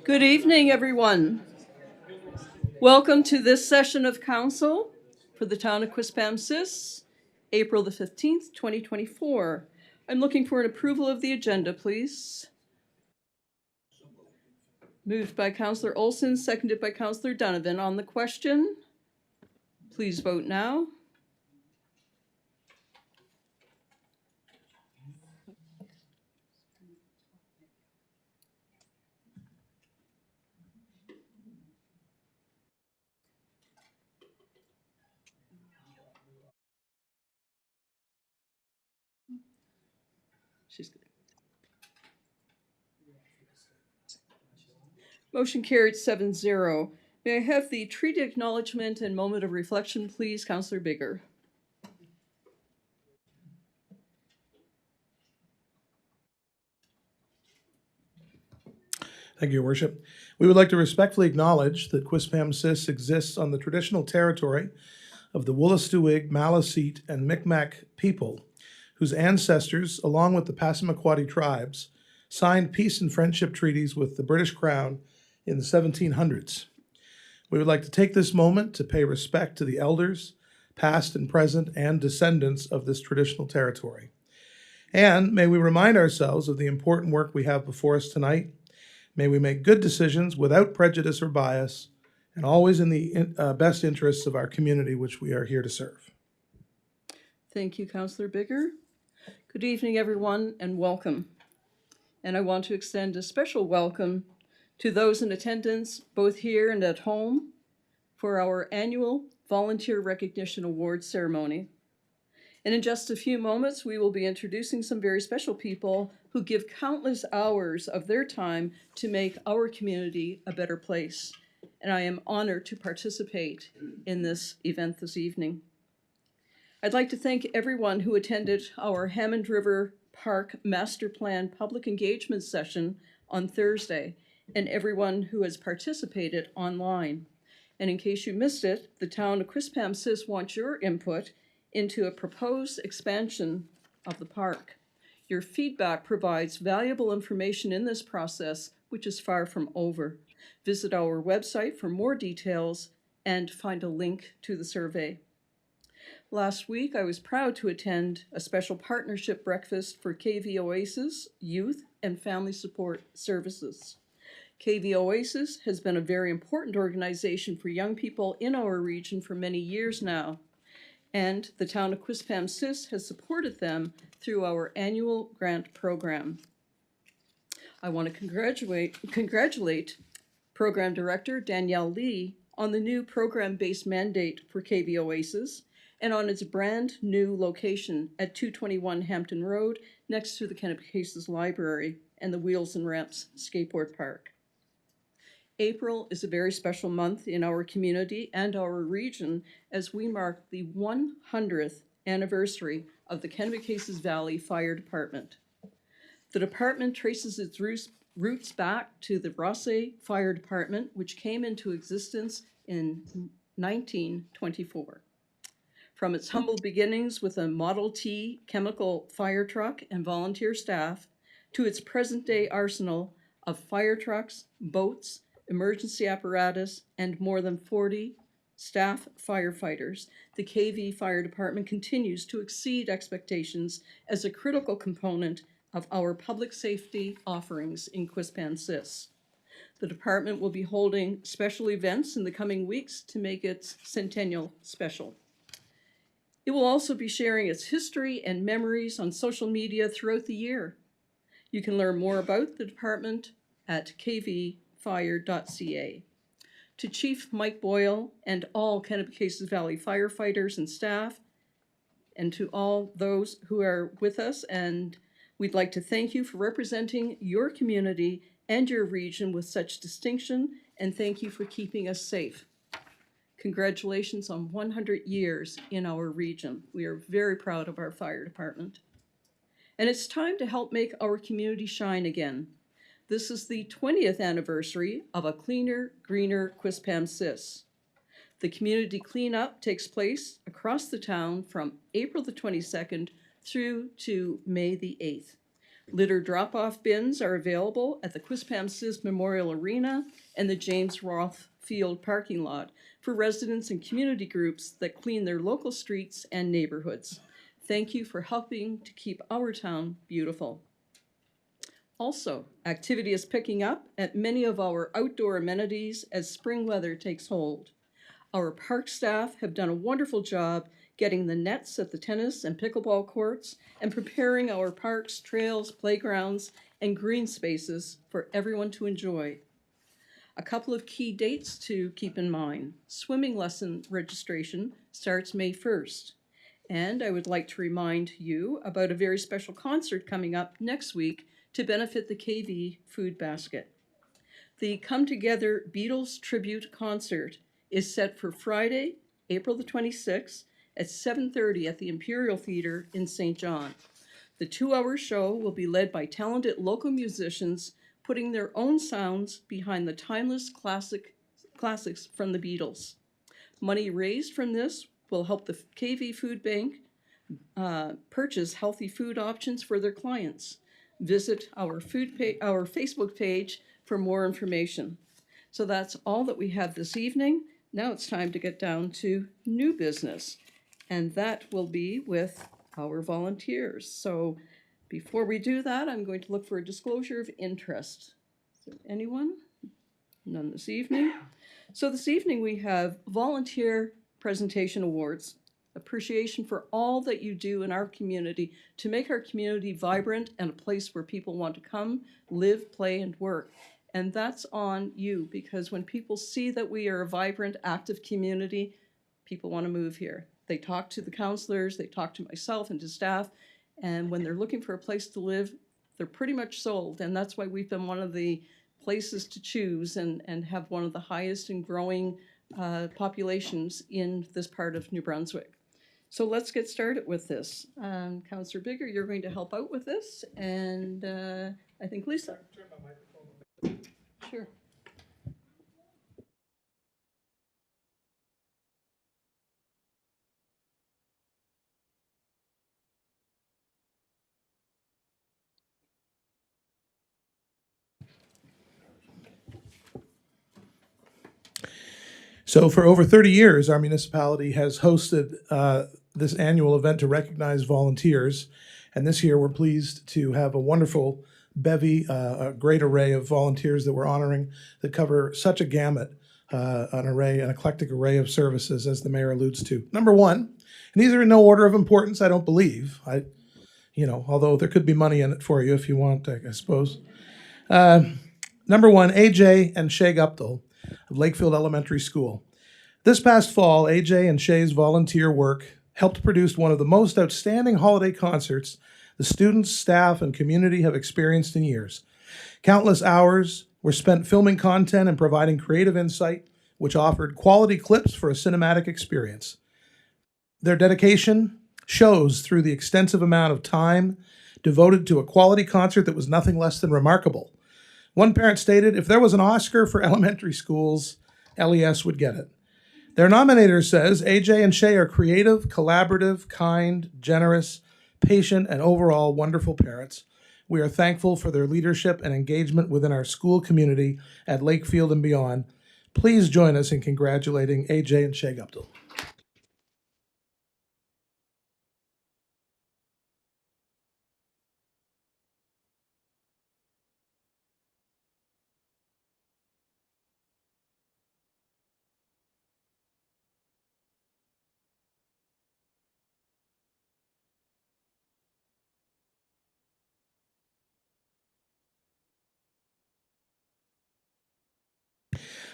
Good evening, everyone. Welcome to this session of council for the town of Quispamsis, April the 15th, 2024. I'm looking for an approval of the agenda, please. Moved by Councillor Olson, seconded by Councillor Donovan. On the question, please vote now. Motion carried 7-0. May I have the treaty acknowledgement and moment of reflection, please, Councillor Bigger? Thank you, Your Worship. We would like to respectfully acknowledge that Quispamsis exists on the traditional territory of the Wolastoqiyik, Maliseet, and Micmac people, whose ancestors, along with the Passamaquoddy tribes, signed peace and friendship treaties with the British Crown in the 1700s. We would like to take this moment to pay respect to the elders, past and present, and descendants of this traditional territory. And may we remind ourselves of the important work we have before us tonight. May we make good decisions without prejudice or bias, and always in the best interests of our community, which we are here to serve. Thank you, Councillor Bigger. Good evening, everyone, and welcome. And I want to extend a special welcome to those in attendance, both here and at home, for our annual Volunteer Recognition Awards ceremony. And in just a few moments, we will be introducing some very special people who give countless hours of their time to make our community a better place. And I am honored to participate in this event this evening. I'd like to thank everyone who attended our Hammond River Park Master Plan public engagement session on Thursday, and everyone who has participated online. And in case you missed it, the town of Quispamsis wants your input into a proposed expansion of the park. Your feedback provides valuable information in this process, which is far from over. Visit our website for more details and find a link to the survey. Last week, I was proud to attend a special partnership breakfast for KV Oasis Youth and Family Support Services. KV Oasis has been a very important organization for young people in our region for many years now, and the town of Quispamsis has supported them through our annual grant program. I want to congratulate Program Director Danielle Lee on the new program-based mandate for KV Oasis and on its brand new location at 221 Hampton Road next to the Quispamsis Library and the Wheels and Ramps Skateboard Park. April is a very special month in our community and our region as we mark the 100th anniversary of the Quispamsis Valley Fire Department. The department traces its roots back to the Rosse Fire Department, which came into existence in 1924. From its humble beginnings with a Model T chemical fire truck and volunteer staff to its present-day arsenal of fire trucks, boats, emergency apparatus, and more than 40 staff firefighters, the KV Fire Department continues to exceed expectations as a critical component of our public safety offerings in Quispamsis. The department will be holding special events in the coming weeks to make its centennial special. It will also be sharing its history and memories on social media throughout the year. You can learn more about the department at kvfire.ca. To Chief Mike Boyle and all Quispamsis Valley firefighters and staff, and to all those who are with us, and we'd like to thank you for representing your community and your region with such distinction, and thank you for keeping us safe. Congratulations on 100 years in our region. We are very proud of our fire department. And it's time to help make our community shine again. This is the 20th anniversary of a cleaner, greener Quispamsis. The community cleanup takes place across the town from April the 22nd through to May the 8th. Litter drop-off bins are available at the Quispamsis Memorial Arena and the James Roth Field parking lot for residents and community groups that clean their local streets and neighborhoods. Thank you for helping to keep our town beautiful. Also, activity is picking up at many of our outdoor amenities as spring weather takes hold. Our park staff have done a wonderful job getting the nets at the tennis and pickleball courts and preparing our parks, trails, playgrounds, and green spaces for everyone to enjoy. A couple of key dates to keep in mind. Swimming lesson registration starts May 1st. And I would like to remind you about a very special concert coming up next week to benefit the KV Food Basket. The Come Together Beatles Tribute Concert is set for Friday, April the 26th at 7:30 at the Imperial Theater in St. John. The 2-hour show will be led by talented local musicians putting their own sounds behind the timeless classics from the Beatles. Money raised from this will help the KV Food Bank purchase healthy food options for their clients. Visit our Facebook page for more information. So that's all that we have this evening. Now it's time to get down to new business, and that will be with our volunteers. So before we do that, I'm going to look for a disclosure of interest. Is there anyone? None this evening. So this evening we have volunteer presentation awards. Appreciation for all that you do in our community to make our community vibrant and a place where people want to come, live, play, and work. And that's on you, because when people see that we are a vibrant, active community, people want to move here. They talk to the counselors, they talk to myself and to staff, and when they're looking for a place to live, they're pretty much sold. And that's why we've been one of the places to choose and have one of the highest and growing populations in this part of New Brunswick. So let's get started with this. Councillor Bigger, you're going to help out with this, and I think Lisa. Turn my microphone. Sure. So for over 30 years, our municipality has hosted this annual event to recognize volunteers. And this year, we're pleased to have a wonderful bevy, a great array of volunteers that we're honoring that cover such a gamut, an eclectic array of services, as the mayor alludes to. Number one, and these are in no order of importance, I don't believe. Although there could be money in it for you if you want, I suppose. Number one, AJ and Shay Guptill of Lakefield Elementary School. This past fall, AJ and Shay's volunteer work helped produce one of the most outstanding holiday concerts the students, staff, and community have experienced in years. Countless hours were spent filming content and providing creative insight, which offered quality clips for a cinematic experience. Their dedication shows through the extensive amount of time devoted to a quality concert that was nothing less than remarkable. One parent stated, if there was an Oscar for elementary schools, LES would get it. Their nominator says, AJ and Shay are creative, collaborative, kind, generous, patient, and overall wonderful parents. We are thankful for their leadership and engagement within our school community at Lakefield and beyond. Please join us in congratulating AJ and Shay Guptill.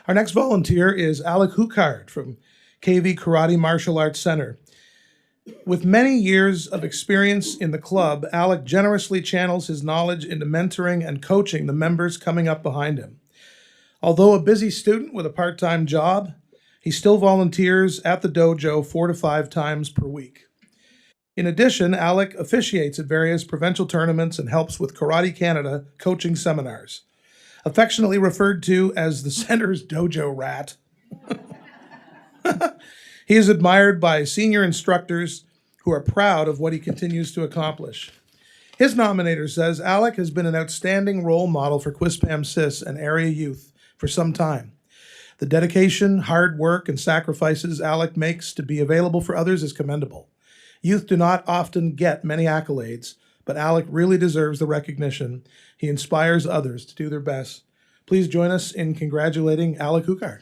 Our next volunteer is Alec Hukard from KV Karate Martial Arts Center. With many years of experience in the club, Alec generously channels his knowledge into mentoring and coaching the members coming up behind him. Although a busy student with a part-time job, he still volunteers at the dojo 4 to 5 times per week. In addition, Alec officiates at various provincial tournaments and helps with Karate Canada coaching seminars. affectionately referred to as the center's dojo rat. He is admired by senior instructors who are proud of what he continues to accomplish. His nominator says Alec has been an outstanding role model for Quispamsis and area youth for some time. The dedication, hard work, and sacrifices Alec makes to be available for others is commendable. Youth do not often get many accolades, but Alec really deserves the recognition. He inspires others to do their best. Please join us in congratulating Alec Hukart.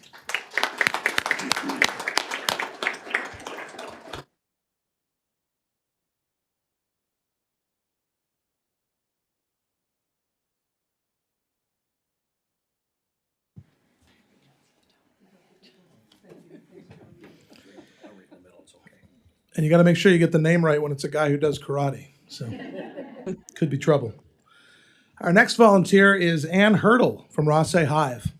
And you got to make sure you get the name right when it's a guy who does karate. So, could be trouble. Our next volunteer is Ann Hurdle from Rossay Hive.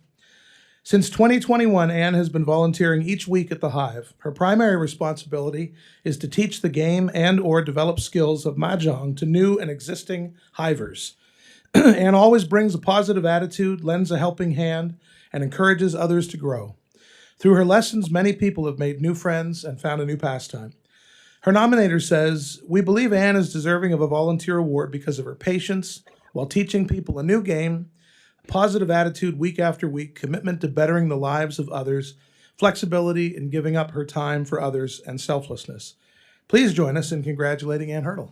Since 2021, Ann has been volunteering each week at the Hive. Her primary responsibility is to teach the game and or develop skills of Mahjong to new and existing Hivers. Ann always brings a positive attitude, lends a helping hand, and encourages others to grow. Through her lessons, many people have made new friends and found a new pastime. Her nominator says, "We believe Ann is deserving of a volunteer award because of her patience while teaching people a new game, positive attitude week after week, commitment to bettering the lives of others, flexibility in giving up her time for others, and selflessness." Please join us in congratulating Ann Hurdle.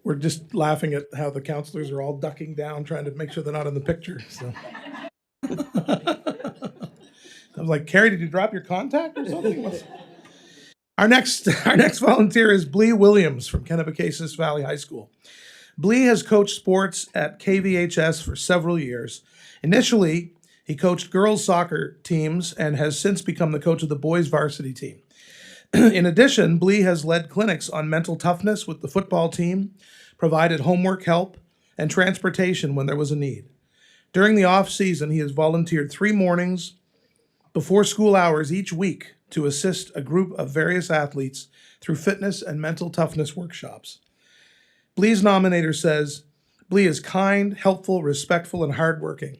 We're just laughing at how the counselors are all ducking down, trying to make sure they're not in the picture. So I was like, "Carrie, did you drop your contact or something?" Our next, our next volunteer is Blee Williams from Kennebecasis Valley High School. Blee has coached sports at KVHS for several years. Initially, he coached girls' soccer teams and has since become the coach of the boys' varsity team. In addition, Blee has led clinics on mental toughness with the football team, provided homework help, and transportation when there was a need. During the off season, he has volunteered 3 mornings before school hours each week to assist a group of various athletes through fitness and mental toughness workshops. Blee's nominator says, "Blee is kind, helpful, respectful, and hardworking.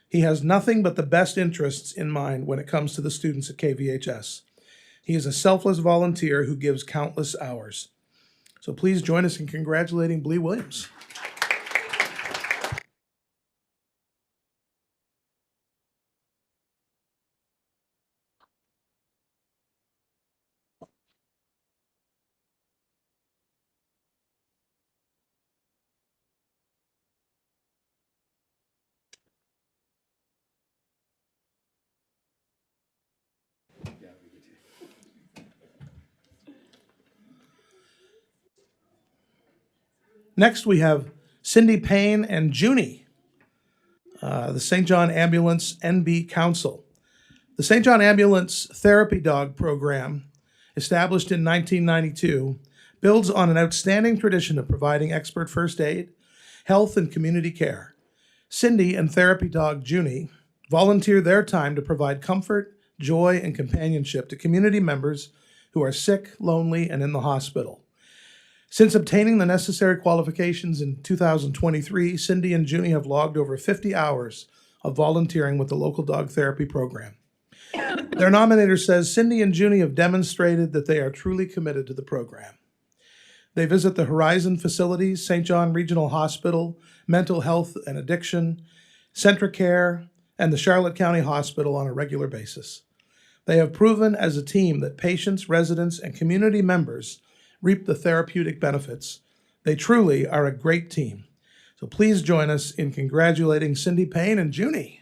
He has nothing but the best interests in mind when it comes to the students at KVHS. He is a selfless volunteer who gives countless hours." So please join us in congratulating Blee Williams. Next, we have Cindy Payne and Junie, the St. John Ambulance NB Council. The St. John Ambulance Therapy Dog Program, established in 1992, builds on an outstanding tradition of providing expert first aid, health, and community care. Cindy and therapy dog Junie volunteer their time to provide comfort, joy, and companionship to community members who are sick, lonely, and in the hospital. Since obtaining the necessary qualifications in 2023, Cindy and Junie have logged over 50 hours of volunteering with the local dog therapy program. Their nominator says Cindy and Junie have demonstrated that they are truly committed to the program. They visit the Horizon facilities, St. John Regional Hospital, Mental Health and Addiction, Centricare, and the Charlotte County Hospital on a regular basis. They have proven as a team that patients, residents, and community members reap the therapeutic benefits. They truly are a great team. So please join us in congratulating Cindy Payne and Junie.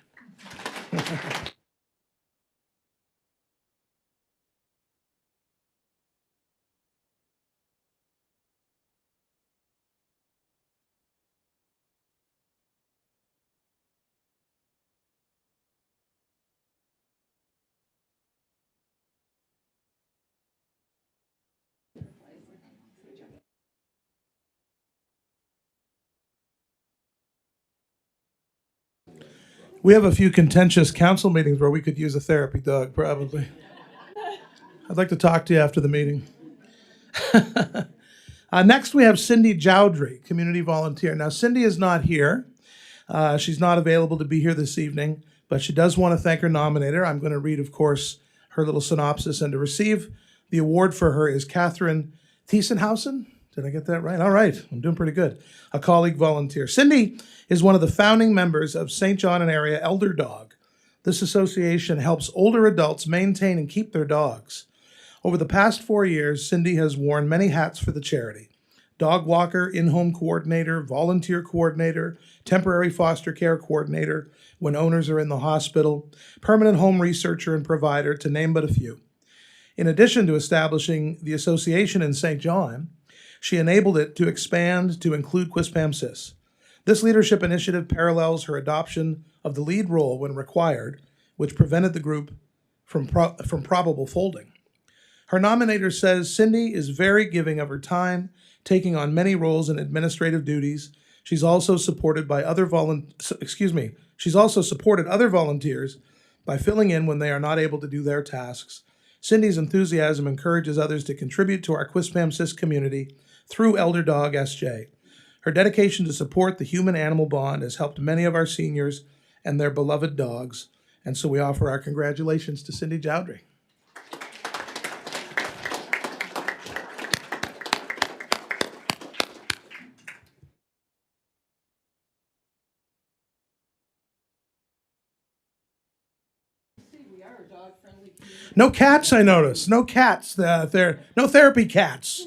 We have a few contentious council meetings where we could use a therapy dog, probably. I'd like to talk to you after the meeting. Next, we have Cindy Jowdry, community volunteer. Now, Cindy is not here. She's not available to be here this evening, but she does want to thank her nominator. I'm going to read, of course, her little synopsis. And to receive the award for her is Catherine Thiesenhausen. Did I get that right? All right, I'm doing pretty good. A colleague volunteer. Cindy is one of the founding members of St. John and Area Elder Dog. This association helps older adults maintain and keep their dogs. Over the past 4 years, Cindy has worn many hats for the charity: dog walker, in-home coordinator, volunteer coordinator, temporary foster care coordinator when owners are in the hospital, permanent home researcher and provider, to name but a few. In addition to establishing the association in St. John, she enabled it to expand to include Quispamsis. This leadership initiative parallels her adoption of the lead role when required, which prevented the group from probable folding. Her nominator says Cindy is very giving of her time, taking on many roles and administrative duties. She's also supported other volunteers by filling in when they are not able to do their tasks. Cindy's enthusiasm encourages others to contribute to our Quispamsis community through Elder Dog SJ. Her dedication to support the human-animal bond has helped many of our seniors and their beloved dogs, and so we offer our congratulations to Cindy Jowdry. No cats, I notice. No cats. There, no therapy cats.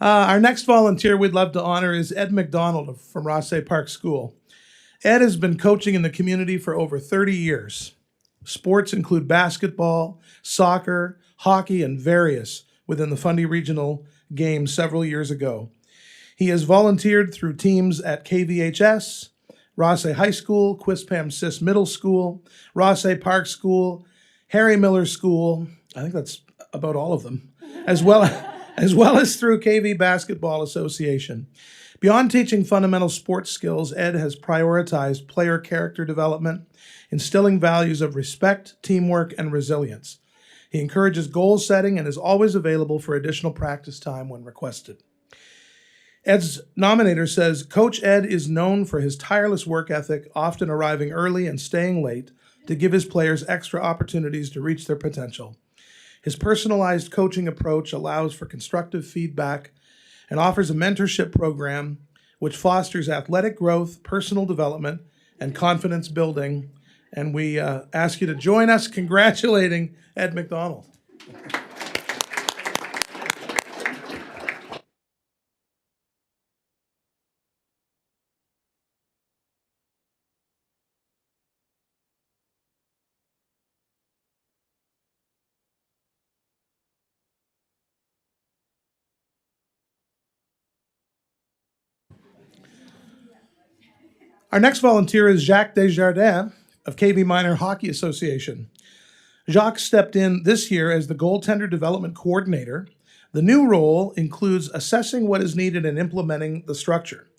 Our next volunteer we'd love to honor is Ed McDonald from Rothsay Park School. Ed has been coaching in the community for over 30 years. Sports include basketball, soccer, hockey, and various within the Fundy Regional Games several years ago. He has volunteered through teams at KVHS, Rothsay High School, Quispamsis Middle School, Rothsay Park School, Harry Miller School, I think that's about all of them, as well as through KV Basketball Association. Beyond teaching fundamental sports skills, Ed has prioritized player character development, instilling values of respect, teamwork, and resilience. He encourages goal setting and is always available for additional practice time when requested. Ed's nominator says, Coach Ed is known for his tireless work ethic, often arriving early and staying late to give his players extra opportunities to reach their potential. His personalized coaching approach allows for constructive feedback and offers a mentorship program which fosters athletic growth, personal development, and confidence building. And we ask you to join us congratulating Ed McDonald. Our next volunteer is Jacques Desjardins of KV Minor Hockey Association. Jacques stepped in this year as the goaltender development coordinator. The new role includes assessing what is needed and implementing the structure.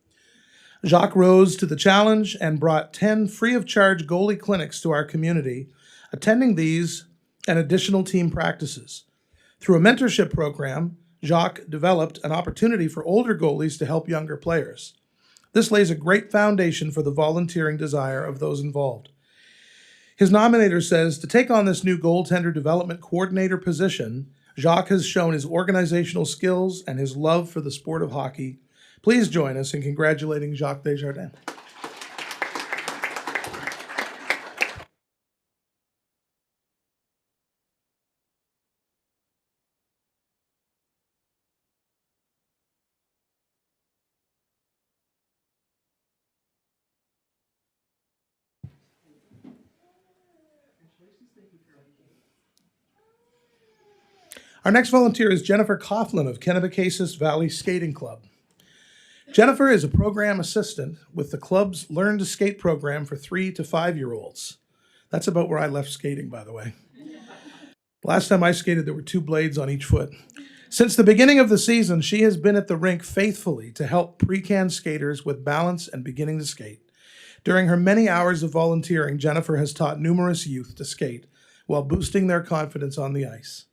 Jacques rose to the challenge and brought 10 free-of-charge goalie clinics to our community, attending these and additional team practices. Through a mentorship program, Jacques developed an opportunity for older goalies to help younger players. This lays a great foundation for the volunteering desire of those involved. His nominator says, to take on this new goaltender development coordinator position, Jacques has shown his organizational skills and his love for the sport of hockey. Please join us in congratulating Jacques Desjardins. Our next volunteer is Jennifer Coughlin of Kennebecasis Valley Skating Club. Jennifer is a program assistant with the club's Learn to Skate program for 3 to 5-year-olds. That's about where I left skating, by the way. Last time I skated, there were 2 blades on each foot. Since the beginning of the season, she has been at the rink faithfully to help pre-can skaters with balance and beginning to skate. During her many hours of volunteering, Jennifer has taught numerous youth to skate while boosting their confidence on the ice.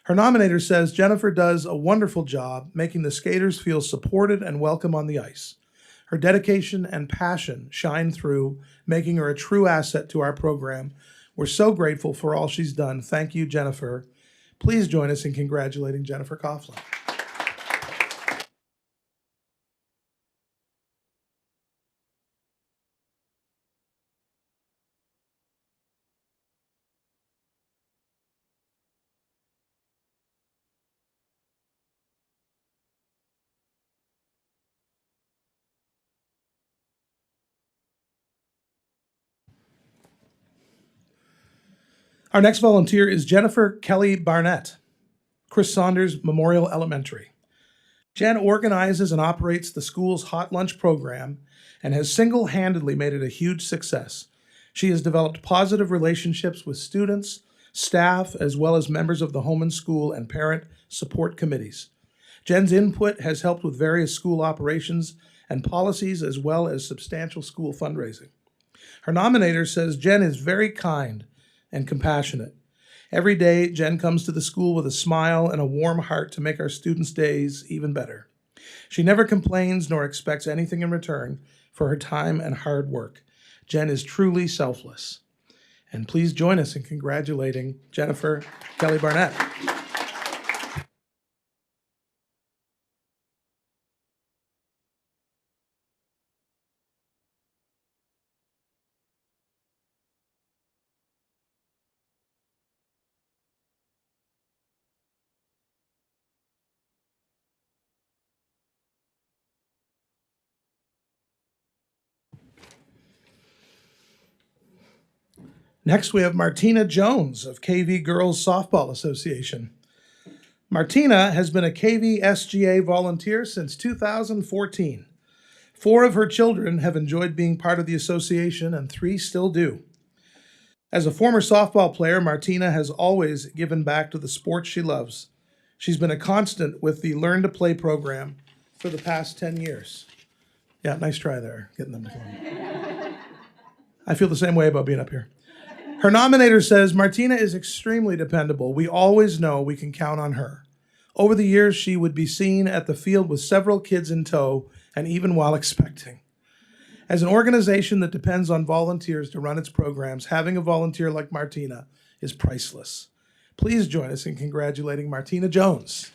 Her nominator says Jennifer does a wonderful job making the skaters feel supported and welcome on the ice. Her dedication and passion shine through, making her a true asset to our program. We're so grateful for all she's done. Thank you, Jennifer. Please join us in congratulating Jennifer Coughlin. Our next volunteer is Jennifer Kelly Barnett, Chris Saunders Memorial Elementary. Jen organizes and operates the school's hot lunch program and has single-handedly made it a huge success. She has developed positive relationships with students, staff, as well as members of the home and school and parent support committees. Jen's input has helped with various school operations and policies, as well as substantial school fundraising. Her nominator says Jen is very kind and compassionate. Every day, Jen comes to the school with a smile and a warm heart to make our students' days even better. She never complains nor expects anything in return for her time and hard work. Jen is truly selfless. And please join us in congratulating Jennifer Kelly Barnett. Next, we have Martina Jones of KV Girls Softball Association. Martina has been a KV SGA volunteer since 2014. 4 of her children have enjoyed being part of the association, and 3 still do. As a former softball player, Martina has always given back to the sport she loves. She's been a constant with the Learn to Play program for the past 10 years. Yeah, nice try there, getting them to come. I feel the same way about being up here. Her nominator says Martina is extremely dependable. We always know we can count on her. Over the years, she would be seen at the field with several kids in tow, and even while expecting. As an organization that depends on volunteers to run its programs, having a volunteer like Martina is priceless. Please join us in congratulating Martina Jones.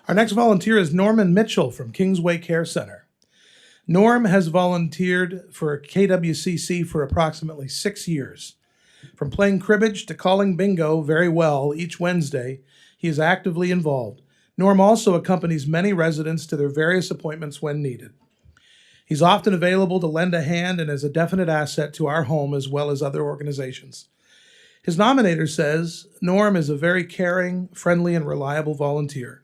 Our next volunteer is Norman Mitchell from Kingsway Care Center. Norm has volunteered for KWCC for approximately 6 years. From playing cribbage to calling bingo very well each Wednesday, he is actively involved. Norm also accompanies many residents to their various appointments when needed. He's often available to lend a hand and is a definite asset to our home as well as other organizations. His nominator says Norm is a very caring, friendly, and reliable volunteer.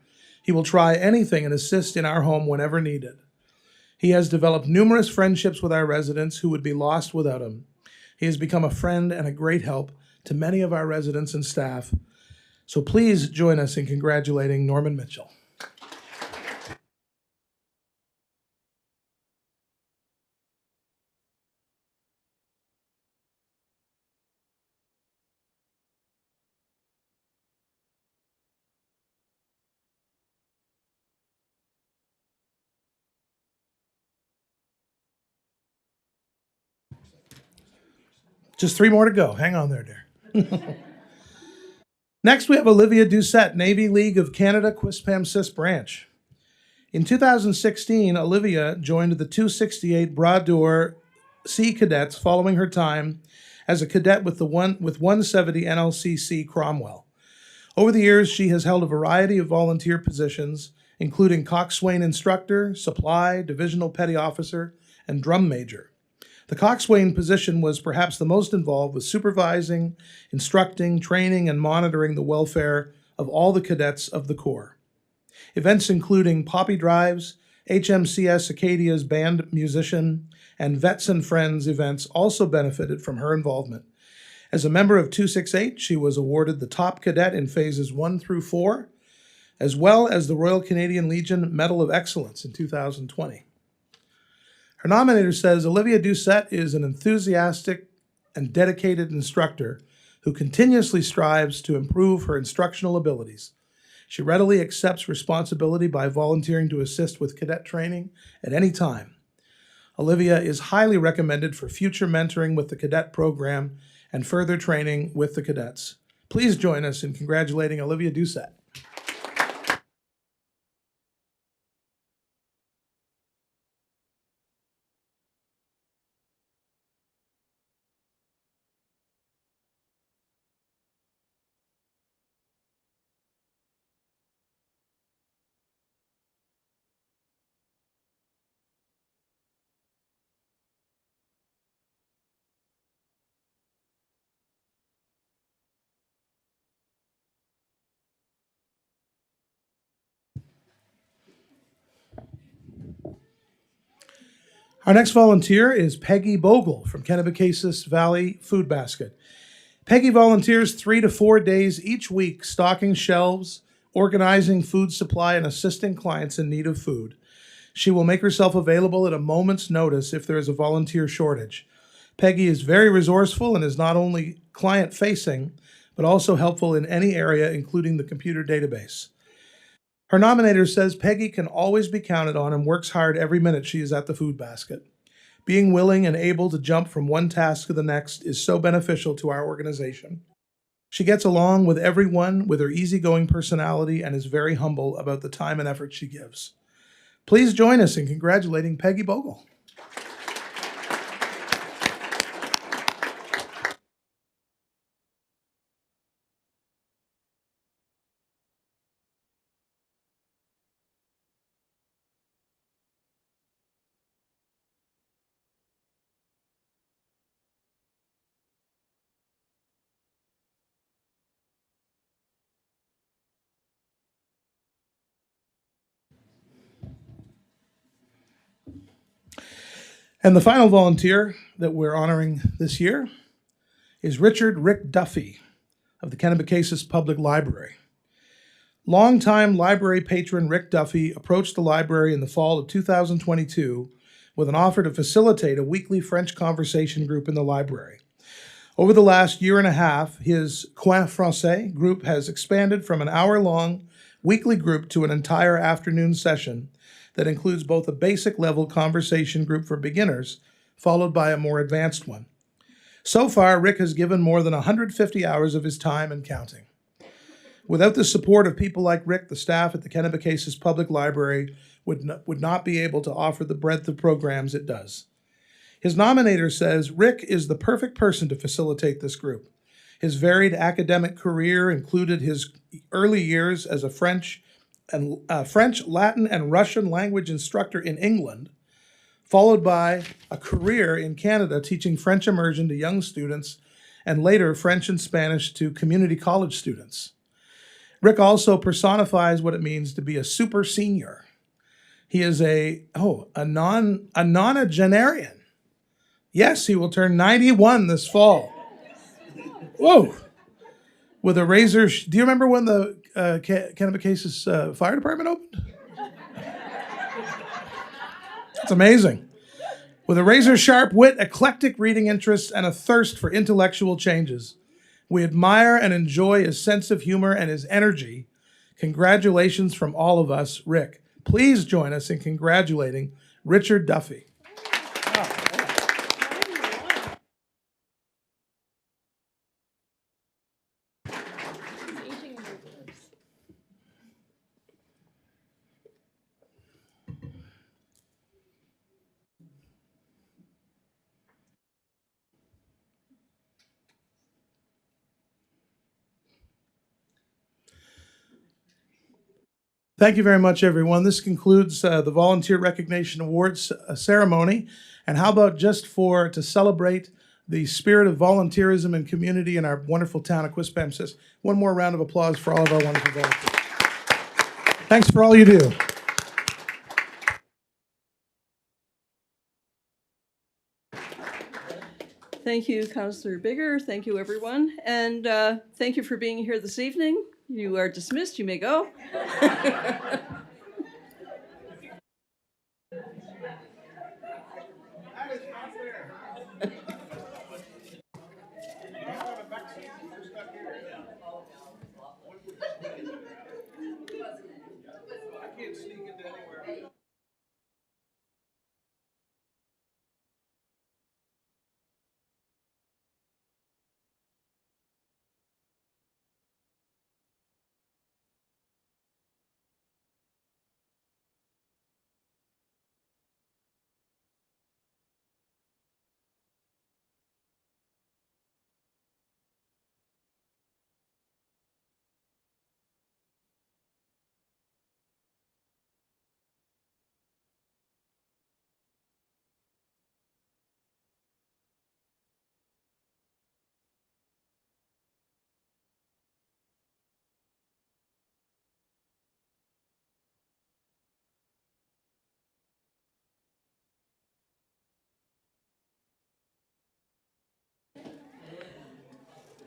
He will try anything and assist in our home whenever needed. He has developed numerous friendships with our residents who would be lost without him. He has become a friend and a great help to many of our residents and staff. So please join us in congratulating Norman Mitchell. Just 3 more to go. Hang on there, dear. Next, we have Olivia Doucette, Navy League of Canada Quispamsis branch. In 2016, Olivia joined the 268 Bras d'Or Sea Cadets following her time as a cadet with 170 NLCC Cromwell. Over the years, she has held a variety of volunteer positions, including coxswain instructor, supply, divisional petty officer, and drum major. The coxswain position was perhaps the most involved with supervising, instructing, training, and monitoring the welfare of all the cadets of the Corps. Events including Poppy Drives, HMCS Acadia's band musician, and Vets and Friends events also benefited from her involvement. As a member of 268, she was awarded the top cadet in phases 1 through 4, as well as the Royal Canadian Legion Medal of Excellence in 2020. Her nominator says Olivia Doucette is an enthusiastic and dedicated instructor who continuously strives to improve her instructional abilities. She readily accepts responsibility by volunteering to assist with cadet training at any time. Olivia is highly recommended for future mentoring with the cadet program and further training with the cadets. Please join us in congratulating Olivia Doucette. Our next volunteer is Peggy Bogle from Kennebecasis Valley Food Basket. Peggy volunteers 3 to 4 days each week, stocking shelves, organizing food supply, and assisting clients in need of food. She will make herself available at a moment's notice if there is a volunteer shortage. Peggy is very resourceful and is not only client-facing, but also helpful in any area, including the computer database. Her nominator says Peggy can always be counted on and works hard every minute she is at the food basket. Being willing and able to jump from one task to the next is so beneficial to our organization. She gets along with everyone with her easygoing personality and is very humble about the time and effort she gives. Please join us in congratulating Peggy Bogle. And the final volunteer that we're honoring this year is Richard Rick Duffy of the Kennebecasis Public Library. Longtime library patron Rick Duffy approached the library in the fall of 2022 with an offer to facilitate a weekly French conversation group in the library. Over the last year and a half, his Coin Français group has expanded from an hour-long weekly group to an entire afternoon session that includes both a basic level conversation group for beginners, followed by a more advanced one. So far, Rick has given more than 150 hours of his time and counting. Without the support of people like Rick, the staff at the Kennebecasis Public Library would not be able to offer the breadth of programs it does. His nominator says Rick is the perfect person to facilitate this group. His varied academic career included his early years as a French, Latin, and Russian language instructor in England, followed by a career in Canada teaching French immersion to young students and later French and Spanish to community college students. Rick also personifies what it means to be a super senior. He is a nonagenarian. Yes, he will turn 91 this fall. Whoa. With a razor. Do you remember when the Kennebecasis Fire Department opened? That's amazing. With a razor-sharp wit, eclectic reading interests, and a thirst for intellectual changes. We admire and enjoy his sense of humor and his energy. Congratulations from all of us, Rick. Please join us in congratulating Richard Duffy. Thank you very much, everyone. This concludes the Volunteer Recognition Awards ceremony. And how about just to celebrate the spirit of volunteerism and community in our wonderful town of Quispamsis, one more round of applause for all of our wonderful volunteers. Thanks for all you do. Thank you, Councillor Bigger. Thank you, everyone. And thank you for being here this evening. You are dismissed. You may go.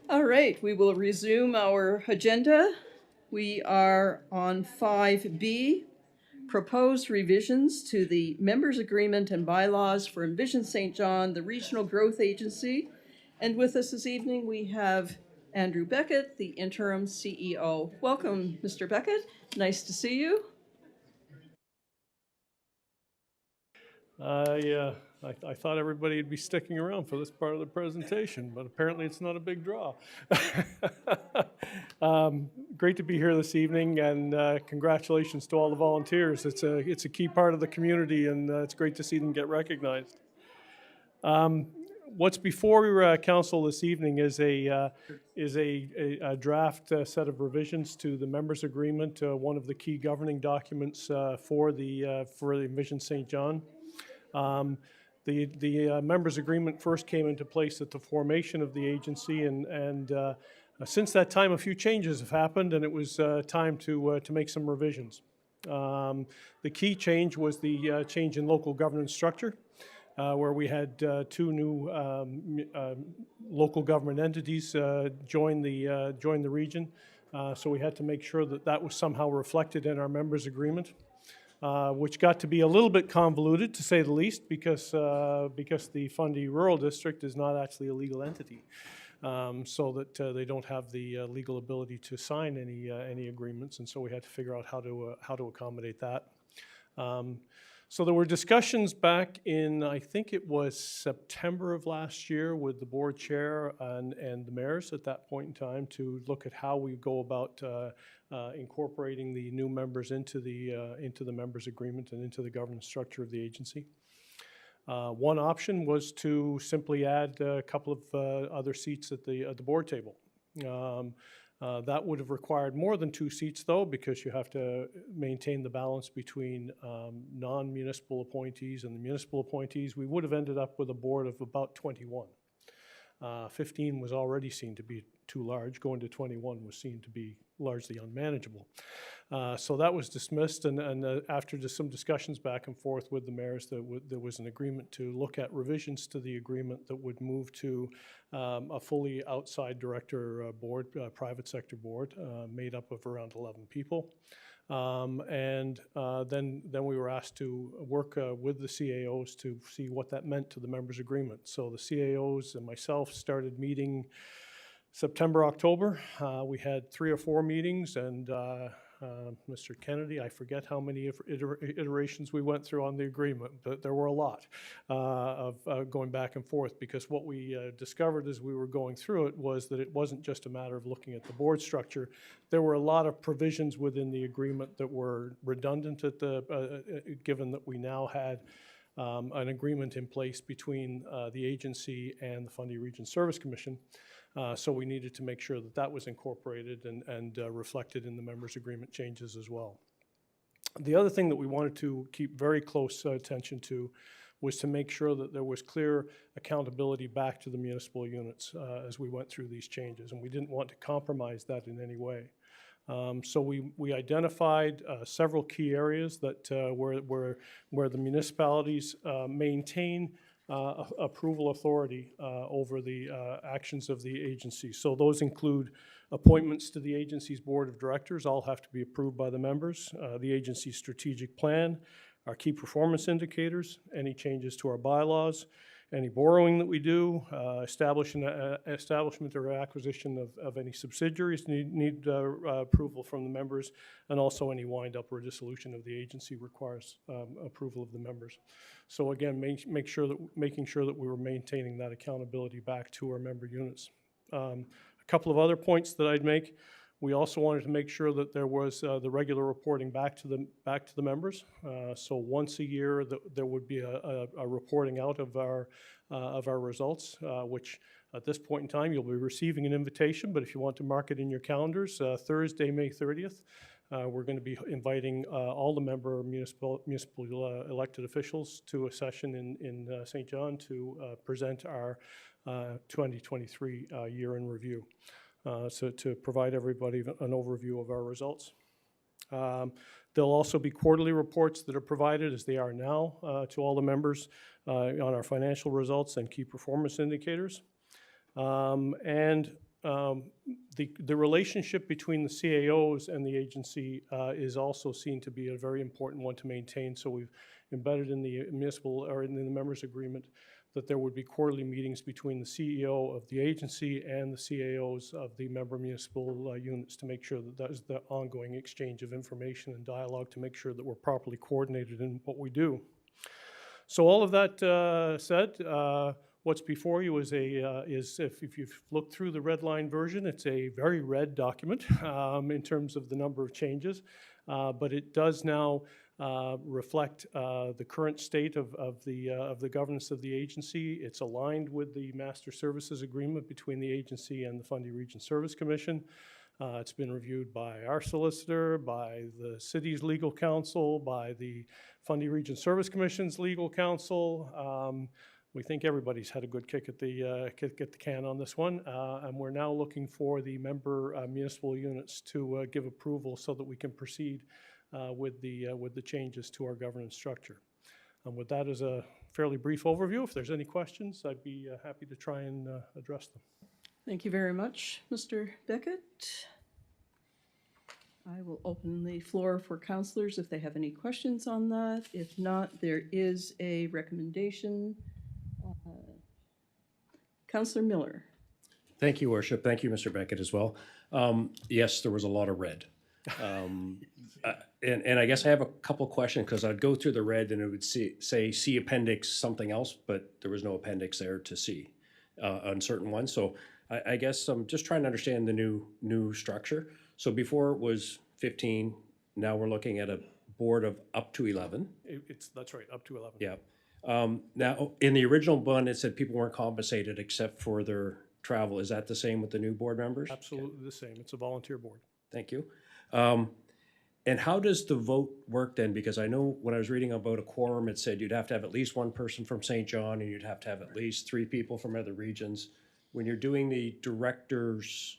All right, we will resume our agenda. We are on 5B, proposed revisions to the members' agreement and bylaws for Envision St. John, the Regional Growth Agency. And with us this evening, we have Andrew Beckett, the interim CEO. Welcome, Mr. Beckett. Nice to see you. I thought everybody would be sticking around for this part of the presentation, but apparently it's not a big draw. Great to be here this evening, and congratulations to all the volunteers. It's a key part of the community, and it's great to see them get recognized. What's before council this evening is a draft set of revisions to the members' agreement, one of the key governing documents for the Envision St. John. The members' agreement first came into place at the formation of the agency, and since that time, a few changes have happened, and it was time to make some revisions. The key change was the change in local governance structure, where we had two new local government entities join the region. So we had to make sure that that was somehow reflected in our members' agreement. Which got to be a little bit convoluted, to say the least, because the Fundy Rural District is not actually a legal entity, so that they don't have the legal ability to sign any agreements, and so we had to figure out how to accommodate that. So there were discussions back in, I think it was September of last year, with the board chair and the mayors at that point in time, to look at how we go about incorporating the new members into the members' agreement and into the governance structure of the agency. One option was to simply add a couple of other seats at the board table. That would have required more than 2 seats, though, because you have to maintain the balance between non-municipal appointees and the municipal appointees. We would have ended up with a board of about 21. 15 was already seen to be too large. Going to 21 was seen to be largely unmanageable. So that was dismissed, and after just some discussions back and forth with the mayors, there was an agreement to look at revisions to the agreement that would move to a fully outside director board, private sector board, made up of around 11 people. Then we were asked to work with the CAOs to see what that meant to the members' agreement. So the CAOs and myself started meeting September, October. We had 3 or 4 meetings, and Mr. Kennedy, I forget how many iterations we went through on the agreement, but there were a lot of going back and forth, because what we discovered as we were going through it was that it wasn't just a matter of looking at the board structure. There were a lot of provisions within the agreement that were redundant at given that we now had an agreement in place between the agency and the Fundy Region Service Commission. So we needed to make sure that that was incorporated and reflected in the members' agreement changes as well. The other thing that we wanted to keep very close attention to was to make sure that there was clear accountability back to the municipal units as we went through these changes, and we didn't want to compromise that in any way. So we identified several key areas that where the municipalities maintain approval authority over the actions of the agency. So those include appointments to the agency's board of directors, all have to be approved by the members, the agency's strategic plan, our key performance indicators, any changes to our bylaws, any borrowing that we do, establishment or acquisition of any subsidiaries need approval from the members, and also any wind-up or dissolution of the agency requires approval of the members. So again, making sure that we were maintaining that accountability back to our member units. A couple of other points that I'd make. We also wanted to make sure that there was the regular reporting back to the members. So once a year, there would be a reporting out of our results, which at this point in time you'll be receiving an invitation. But if you want to mark it in your calendars, Thursday, May 30th, we're going to be inviting all the member municipal elected officials to a session in St. John to present our 2023 year in review. So to provide everybody an overview of our results. There'll also be quarterly reports that are provided, as they are now, to all the members on our financial results and key performance indicators. The relationship between the CAOs and the agency is also seen to be a very important one to maintain. So we've embedded in the municipal or in the members agreement that there would be quarterly meetings between the CEO of the agency and the CAOs of the member municipal units to make sure that that is the ongoing exchange of information and dialogue to make sure that we're properly coordinated in what we do. So all of that said, what's before you is if you've looked through the red line version, it's a very red document in terms of the number of changes, but it does now reflect the current state of the governance of the agency. It's aligned with the Master Services Agreement between the agency and the Fundy Region Service Commission. It's been reviewed by our solicitor, by the city's legal counsel, by the Fundy Region Service Commission's legal counsel. We think everybody's had a good kick at the can on this one, and we're now looking for the member municipal units to give approval so that we can proceed with the changes to our governance structure. And with that as a fairly brief overview, if there's any questions, I'd be happy to try and address them. Thank you very much, Mr. Beckett. I will open the floor for councillors if they have any questions on that. If not, there is a recommendation. Councillor Miller. Thank you, Worship. Thank you, Mr. Beckett, as well. Yes, there was a lot of red. And I guess I have a couple questions because I'd go through the red and it would say see appendix something else, but there was no appendix there to see on certain ones. So I guess I'm just trying to understand the new structure. So before it was 15, now we're looking at a board of up to 11. That's right, up to 11. Yeah. Now, in the original one, it said people weren't compensated except for their travel. Is that the same with the new board members? Absolutely the same. It's a volunteer board. Thank you. And how does the vote work then? Because I know when I was reading about a quorum, it said you'd have to have at least one person from St. John and you'd have to have at least 3 people from other regions. When you're doing the directors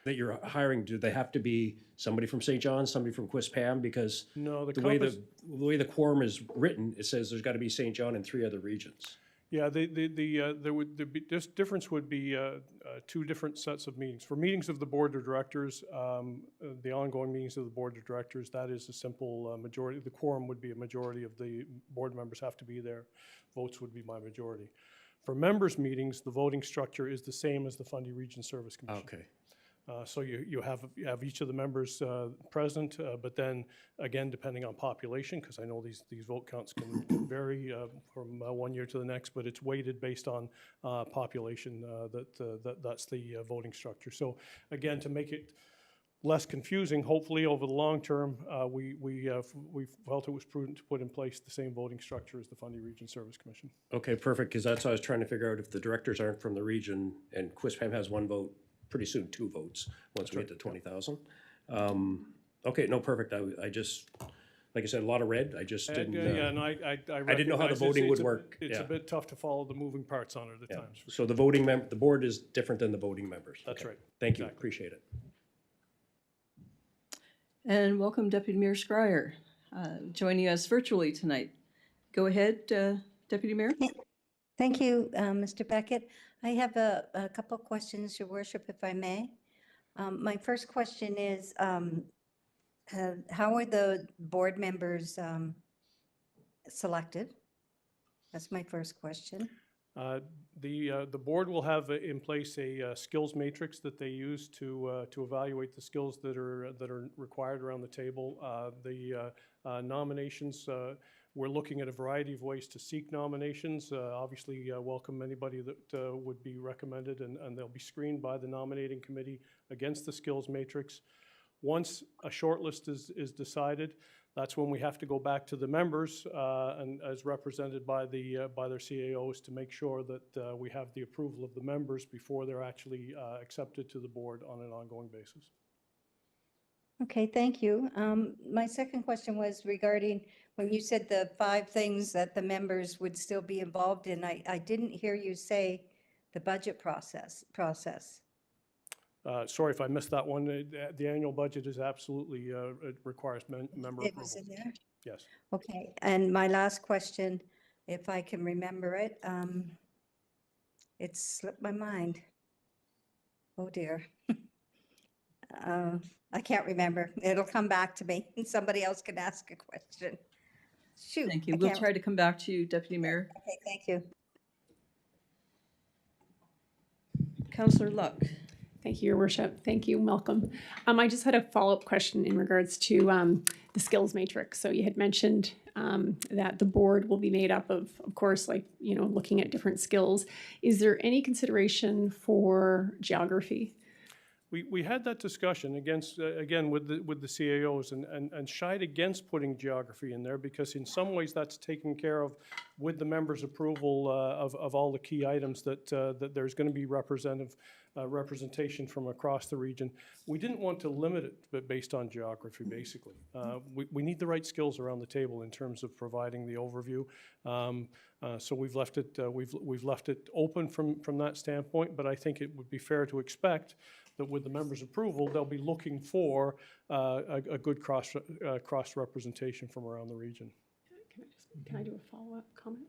that you're hiring, do they have to be somebody from St. John, somebody from Quispam? Because No, the way the quorum is written, it says there's got to be St. John and 3 other regions. Yeah, this difference would be 2 different sets of meetings. For meetings of the board of directors, the ongoing meetings of the board of directors, that is a simple majority. The quorum would be a majority of the board members have to be there. Votes would be by majority. For members' meetings, the voting structure is the same as the Fundy Region Service Commission. Okay. So you have each of the members present, but then again, depending on population, because I know these vote counts can vary from one year to the next, but it's weighted based on population. That's the voting structure. So again, to make it less confusing, hopefully over the long term, we felt it was prudent to put in place the same voting structure as the Fundy Region Service Commission. Okay, perfect. Because that's what I was trying to figure out. If the directors aren't from the region and Quispam has 1 vote, pretty soon 2 votes once we get to 20,000. Okay, no, perfect. I just like I said, a lot of red. I just And, didn't. yeah, and I didn't know how the recognize voting would it's work. It's a Yeah. bit tough to follow the moving parts on it at times. For So the voting the board is different than the voting members. That's Okay. right. Thank you. Exactly. Appreciate it. And welcome Deputy Mayor Scryer, joining us virtually tonight. Go ahead, Deputy Mayor. Thank you, Mr. Beckett. I have a couple of questions, Your Worship, if I may. My first question is, how are the board members selected? That's my first question. The board will have in place a skills matrix that they use to evaluate the skills that are required around the table. The nominations, we're looking at a variety of ways to seek nominations. Obviously, welcome anybody that would be recommended, and they'll be screened by the nominating committee against the skills matrix. Once a shortlist is decided, that's when we have to go back to the members and as represented by their CAOs to make sure that we have the approval of the members before they're actually accepted to the board on an ongoing basis. Okay, thank you. My second question was regarding when you said the 5 things that the members would still be involved in. I didn't hear you say the budget process. Sorry if I missed that one. The annual budget is absolutely, it requires member It was approval. in there? Yes. Okay, and my last question, if I can remember it, it slipped my mind. Oh dear. I can't remember. It'll come back to me. Somebody else can ask a question. Shoot. Thank you. I We'll can't- try to come back to you, Deputy Mayor. Okay, thank you. Councillor Luck. Thank you, Your Worship. Thank you. Welcome. I just had a follow-up question in regards to the skills matrix. So you had mentioned that the board will be made up of course, like, looking at different skills. Is there any consideration for geography? We had that discussion again with the CAOs and shied against putting geography in there because in some ways that's taken care of with the members' approval of all the key items that there's going to be representation from across the region. We didn't want to limit it but based on geography, basically. We need the right skills around the table in terms of providing the overview. So we've left it open from that standpoint, but I think it would be fair to expect that with the members' approval, they'll be looking for a good cross representation from around the region. Can I do a follow-up comment?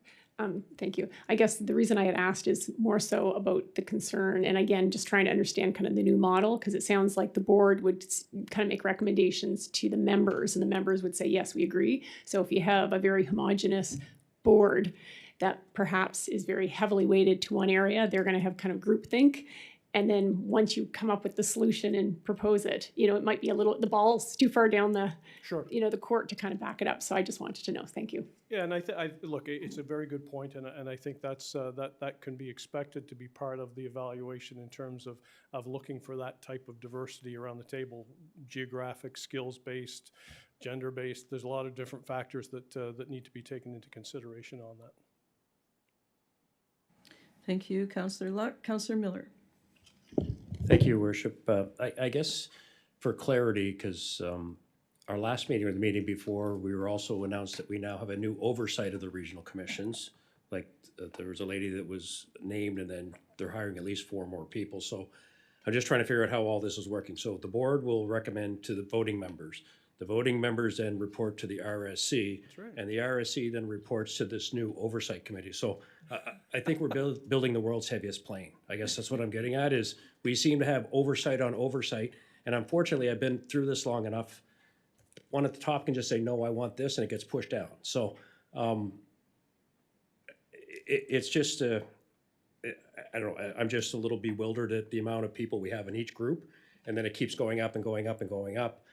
Thank you. I guess the reason I had asked is more so about the concern, and again, just trying to understand kind of the new model, because it sounds like the board would kind of make recommendations to the members, and the members would say, yes, we agree. So if you have a very homogeneous board that perhaps is very heavily weighted to one area, they're going to have kind of groupthink. And then once you come up with the solution and propose it, it might be the ball's too far down the, Sure. the court to kind of back it up. So I just wanted to know. Thank you. Yeah, and look, it's a very good point, and I think that's that can be expected to be part of the evaluation in terms of looking for that type of diversity around the table, geographic, skills-based, gender-based. There's a lot of different factors that need to be taken into consideration on that. Thank you, Councillor Luck. Councillor Miller. Thank you, Worship. I guess for clarity, because our last meeting or the meeting before, we were also announced that we now have a new oversight of the regional commissions. Like there was a lady that was named and then they're hiring at least 4 more people. So I'm just trying to figure out how all this is working. So the board will recommend to the voting members. The voting members then report to the RSC. That's right. And the RSC then reports to this new oversight committee. So I think we're building the world's heaviest plane. I guess that's what I'm getting at is we seem to have oversight on oversight. And unfortunately, I've been through this long enough. One at the top can just say, no, I want this, and it gets pushed down. So it's just, I don't know, I'm just a little bewildered at the amount of people we have in each group. And then it keeps going up and going up and going up.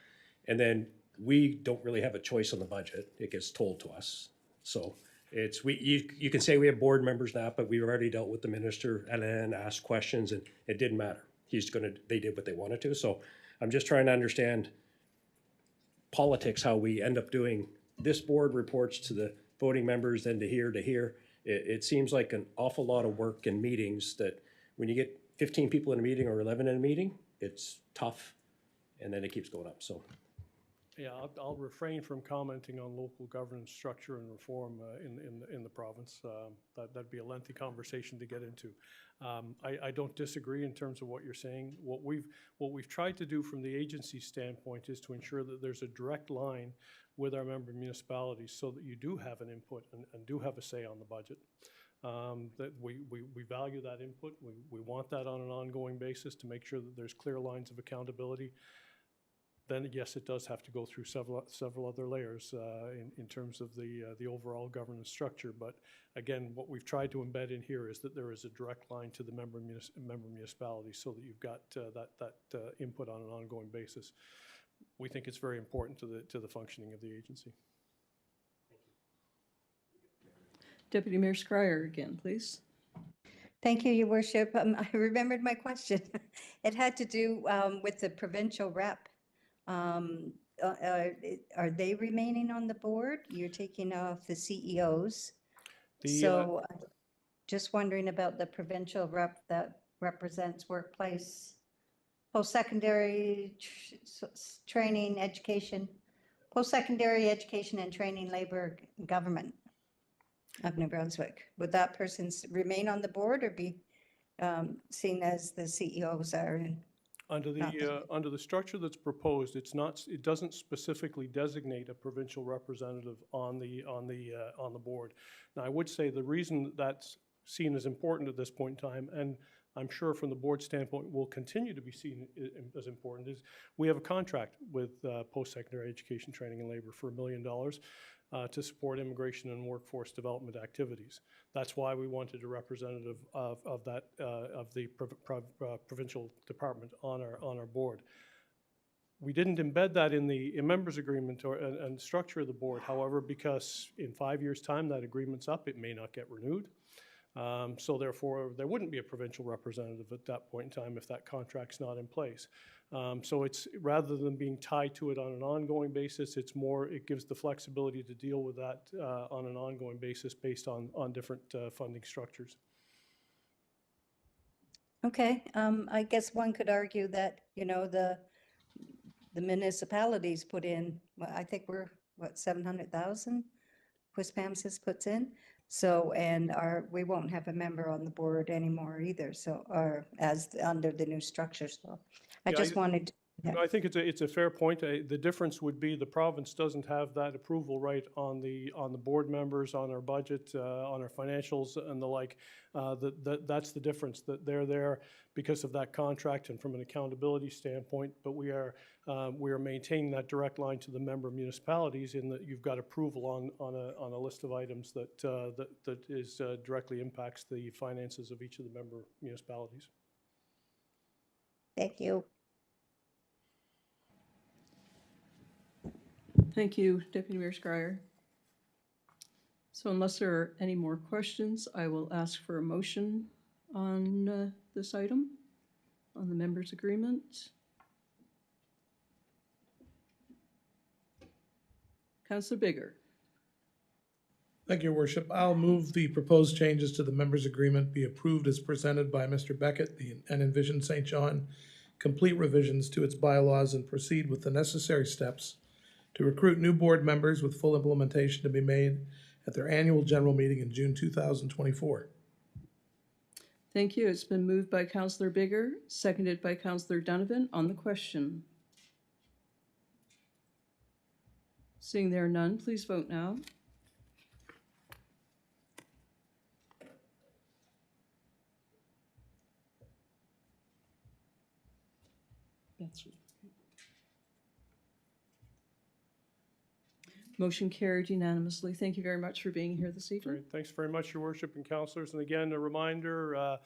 And then we don't really have a choice on the budget. It gets told to us. So it's, you can say we have board members now, but we've already dealt with the minister and asked questions, and it didn't matter. They did what they wanted to. So I'm just trying to understand politics, how we end up doing this board reports to the voting members, then to here. It seems like an awful lot of work and meetings that when you get 15 people in a meeting or 11 in a meeting, it's tough, and then it keeps going up. So Yeah, I'll refrain from commenting on local governance structure and reform in the province. That'd be a lengthy conversation to get into. I don't disagree in terms of what you're saying. What we've tried to do from the agency standpoint is to ensure that there's a direct line with our member municipalities so that you do have an input and do have a say on the budget. That we value that input. We want that on an ongoing basis to make sure that there's clear lines of accountability. Then yes, it does have to go through several other layers in terms of the overall governance structure. But again, what we've tried to embed in here is that there is a direct line to the member municipalities, so that you've got that input on an ongoing basis. We think it's very important to the functioning of the agency. Deputy Mayor Scryer again, please. Thank you, Your Worship. I remembered my question. It had to do with the provincial rep. Are they remaining on the board? You're taking off the CEOs. So just wondering about the provincial rep that represents workplace, post-secondary training, education, post-secondary education and training, labor, and government of New Brunswick. Would that person remain on the board or be seen as the CEOs are in? Under the structure that's proposed, it doesn't specifically designate a provincial representative on the board. Now, I would say the reason that's seen as important at this point in time, and I'm sure from the board standpoint will continue to be seen as important, is we have a contract with post-secondary education, training, and labor for $1 million to support immigration and workforce development activities. That's why we wanted a representative of the provincial department on our board. We didn't embed that in the members agreement and the structure of the board, however, because in 5 years' time that agreement's up, it may not get renewed. So therefore, there wouldn't be a provincial representative at that point in time if that contract's not in place. So it's, rather than being tied to it on an ongoing basis, it gives the flexibility to deal with that on an ongoing basis based on different funding structures. Okay, I guess one could argue that, the municipalities put in, well, I think we're, 700,000 Quispamsis puts in. So, and we won't have a member on the board anymore either, so, or as under the new structure, so I just wanted. I think it's a fair point. The difference would be the province doesn't have that approval right on the board members, on our budget, on our financials and the like. That's the difference, that they're there because of that contract and from an accountability standpoint. But we are maintaining that direct line to the member municipalities in that you've got approval on a list of items that is directly impacts the finances of each of the member municipalities. Thank you. Thank you, Deputy Mayor Scryer. So unless there are any more questions, I will ask for a motion on this item, on the members' agreement. Councillor Bigger. Thank you, Your Worship. I'll move the proposed changes to the members' agreement be approved as presented by Mr. Beckett and Envision St. John, complete revisions to its bylaws, and proceed with the necessary steps to recruit new board members with full implementation to be made at their annual general meeting in June 2024. Thank you. It's been moved by Councillor Bigger, seconded by Councillor Donovan. On the question. Seeing there are none, please vote now. That's it. Motion carried unanimously. Thank you very much for being here this evening. Great. Thanks very much, Your Worship and councillors. And again, a reminder,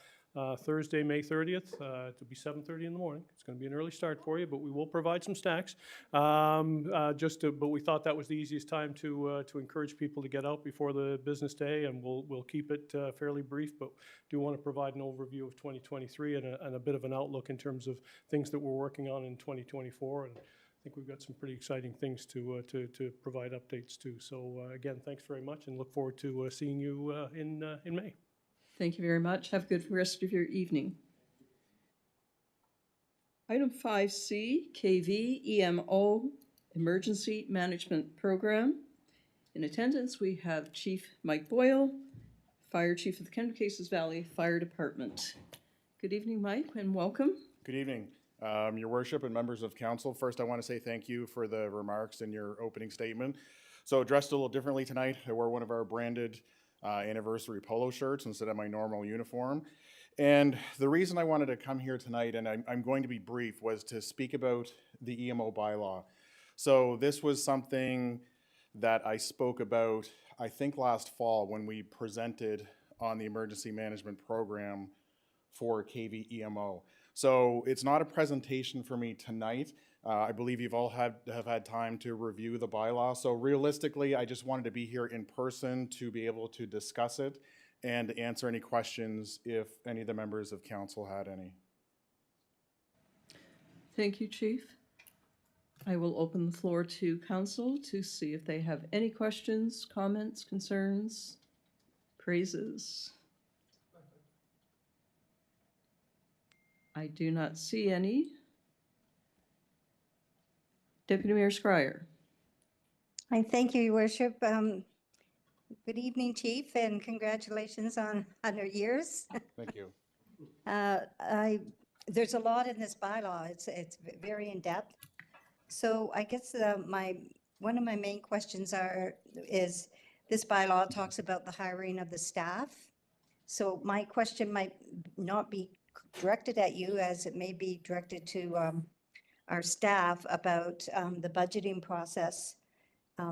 Thursday, May 30th, it'll be 7:30 in the morning. It's going to be an early start for you, but we will provide some snacks. But we thought that was the easiest time to encourage people to get out before the business day, and we'll keep it fairly brief, but do want to provide an overview of 2023 and a bit of an outlook in terms of things that we're working on in 2024. And I think we've got some pretty exciting things to provide updates to. So again, thanks very much, and look forward to seeing you in May. Thank you very much. Have a good rest of your evening. Item 5C, KV EMO Emergency Management Program. In attendance, we have Chief Mike Boyle, Fire Chief of the Kennebecasis Valley Fire Department. Good evening, Mike, and welcome. Good evening, Your Worship and members of council. First, I want to say thank you for the remarks in your opening statement. So dressed a little differently tonight. I wore one of our branded anniversary polo shirts instead of my normal uniform. And the reason I wanted to come here tonight, and I'm going to be brief, was to speak about the EMO bylaw. So this was something that I spoke about, I think last fall when we presented on the emergency management program for KV EMO. So it's not a presentation for me tonight. I believe you've all have had time to review the bylaw. So realistically, I just wanted to be here in person to be able to discuss it and answer any questions if any of the members of council had any. Thank you, Chief. I will open the floor to council to see if they have any questions, comments, concerns, praises. I do not see any. Deputy Mayor Scryer. I thank you, Your Worship. Good evening, Chief, and congratulations on 100 years. Thank you. There's a lot in this bylaw. It's very in-depth. So I guess one of my main questions is this bylaw talks about the hiring of the staff. So my question might not be directed at you as it may be directed to our staff about the budgeting process,